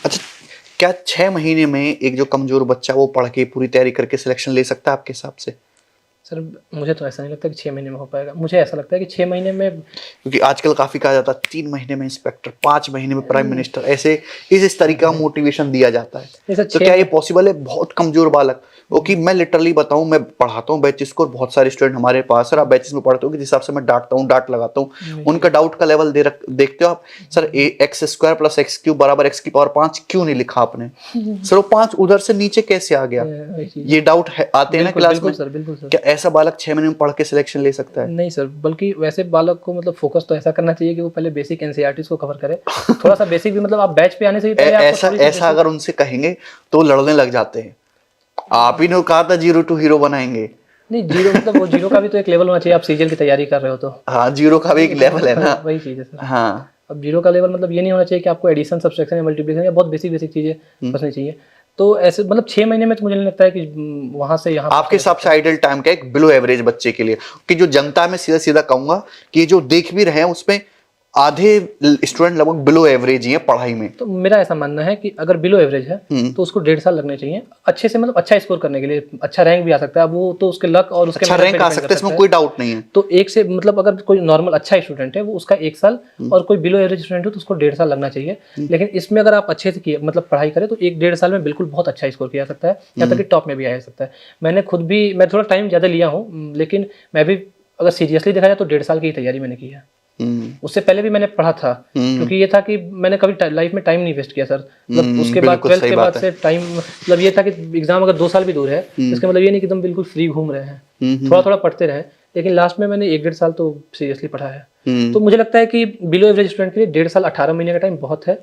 अच्छा, क्या 6 महीने में एक जो कमजोर बच्चा वो पढ़ के पूरी तैयारी करके सिलेक्शन ले सकता है आपके हिसाब से? सर मुझे तो ऐसा नहीं लगता कि 6 महीने में हो पाएगा। मुझे ऐसा लगता है कि 6 महीने में, क्योंकि आजकल काफी कहा जाता है 3 महीने में इंस्पेक्टर, 5 महीने में प्राइम मिनिस्टर, ऐसे इस तरीके का मोटिवेशन दिया जाता है। तो क्या ये पॉसिबल है? बहुत कमजोर बालक, क्योंकि मैं लिटरली बताऊं, मैं पढ़ाता हूं बैचेस को, बहुत सारे स्टूडेंट हमारे पास, सर आप बैचेस में पढ़ते हो कि जिस हिसाब से मैं डांट लगाता हूं, उनका डाउट का लेवल देखते हो आप, सर x² + x³ = x⁵ क्यों नहीं लिखा आपने? सर वो 5 उधर से नीचे कैसे आ गया? ये डाउट आते हैं ना क्लास में। क्या ऐसा बालक 6 महीने में पढ़ के सिलेक्शन ले सकता है? नहीं सर, बल्कि वैसे बालक को मतलब फोकस तो ऐसा करना चाहिए कि वो पहले बेसिक एनसीईआरटीज को कवर करे, थोड़ा सा बेसिक भी, मतलब आप बैच पे आने से ऐसा अगर उनसे कहेंगे तो लड़ने लग जाते हैं। आप ही ने कहा था 0 to हीरो बनाएंगे। नहीं, 0 मतलब वो 0 का भी तो एक लेवल होना चाहिए। आप सीजीएल की तैयारी कर रहे हो तो हाँ, 0 का भी एक लेवल है ना, वही चीज है सर। हाँ, अब 0 का लेवल मतलब ये नहीं होना चाहिए कि आपको एडिशन, सब्सट्रैक्शन या मल्टीप्लिकेशन या बहुत बेसिक चीजें बसनी चाहिए। तो ऐसे मतलब 6 महीने में तो मुझे नहीं लगता है कि वहां से यहाँ। आपके हिसाब से आइडल टाइम क्या है बिलो एवरेज बच्चे के लिए? कि जो जनता में सीधा कहूंगा कि जो देख भी रहे हैं उसमें आधे स्टूडेंट लगभग बिलो एवरेज ही है पढ़ाई में। तो मेरा ऐसा मानना है कि अगर बिलो एवरेज है तो उसको 1.5 साल लगने चाहिए अच्छे से, मतलब अच्छा स्कोर करने के लिए। अच्छा रैंक भी आ सकता है, अब वो तो उसके लक और उसके अच्छा रैंक आ सकता है, इसमें कोई डाउट नहीं है। तो एक से मतलब अगर कोई नॉर्मल अच्छा स्टूडेंट है वो उसका 1 साल, और कोई बिलो एवरेज स्टूडेंट हो तो उसको 1.5 साल लगना चाहिए। लेकिन इसमें अगर आप अच्छे से किए मतलब पढ़ाई करें तो 1-1.5 साल में बिल्कुल बहुत अच्छा स्कोर किया जा सकता है, यहाँ तक कि टॉप में भी आया सकता है। मैंने खुद भी, मैं थोड़ा टाइम ज़्यादा लिया हूँ, लेकिन मैं भी अगर सीरियसली देखा जाए तो 1.5 साल की तैयारी मैंने की है। उससे पहले भी मैंने पढ़ा था, क्योंकि ये था कि मैंने कभी लाइफ में टाइम नहीं वेस्ट किया सर। मतलब उसके बाद 12th के बाद से टाइम, मतलब ये था कि एग्जाम अगर 2 साल भी दूर है, इसका मतलब ये नहीं कि तुम बिल्कुल फ्री घूम रहे हैं, थोड़ा थोड़ा पढ़ते रहे। लेकिन लास्ट में मैंने 1-1.5 साल तो सीरियसली पढ़ा है। तो मुझे लगता है कि बिलो एवरेज स्टूडेंट के लिए 1.5 साल 18 महीने का टाइम बहुत है,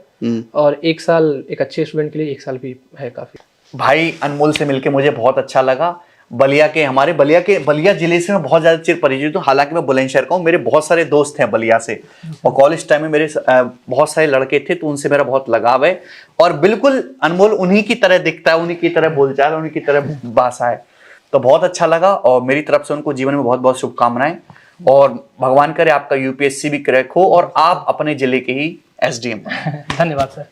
और 1 साल एक अच्छे स्टूडेंट के लिए 1 साल भी है काफी। भाई अनमोल से मिलके मुझे बहुत अच्छा लगा। बलिया के, हमारे बलिया जिले से मैं बहुत ज्यादा चिर परिचित हूँ। हालांकि मैं बुलंदशहर का हूँ, मेरे बहुत सारे दोस्त हैं बलिया से, और कॉलेज टाइम में मेरे बहुत सारे लड़के थे, तो उनसे मेरा बहुत लगाव है। और बिल्कुल अनमोल उन्हीं की तरह दिखता है, उन्हीं की तरह बोलचाल, उन्हीं की तरह भाषा है। तो बहुत अच्छा लगा, और मेरी तरफ से उनको जीवन में बहुत बहुत शुभकामनाएं, और भगवान करे आपका यूपीएससी भी क्रैक हो और आप अपने जिले के ही एसडीएम। धन्यवाद सर।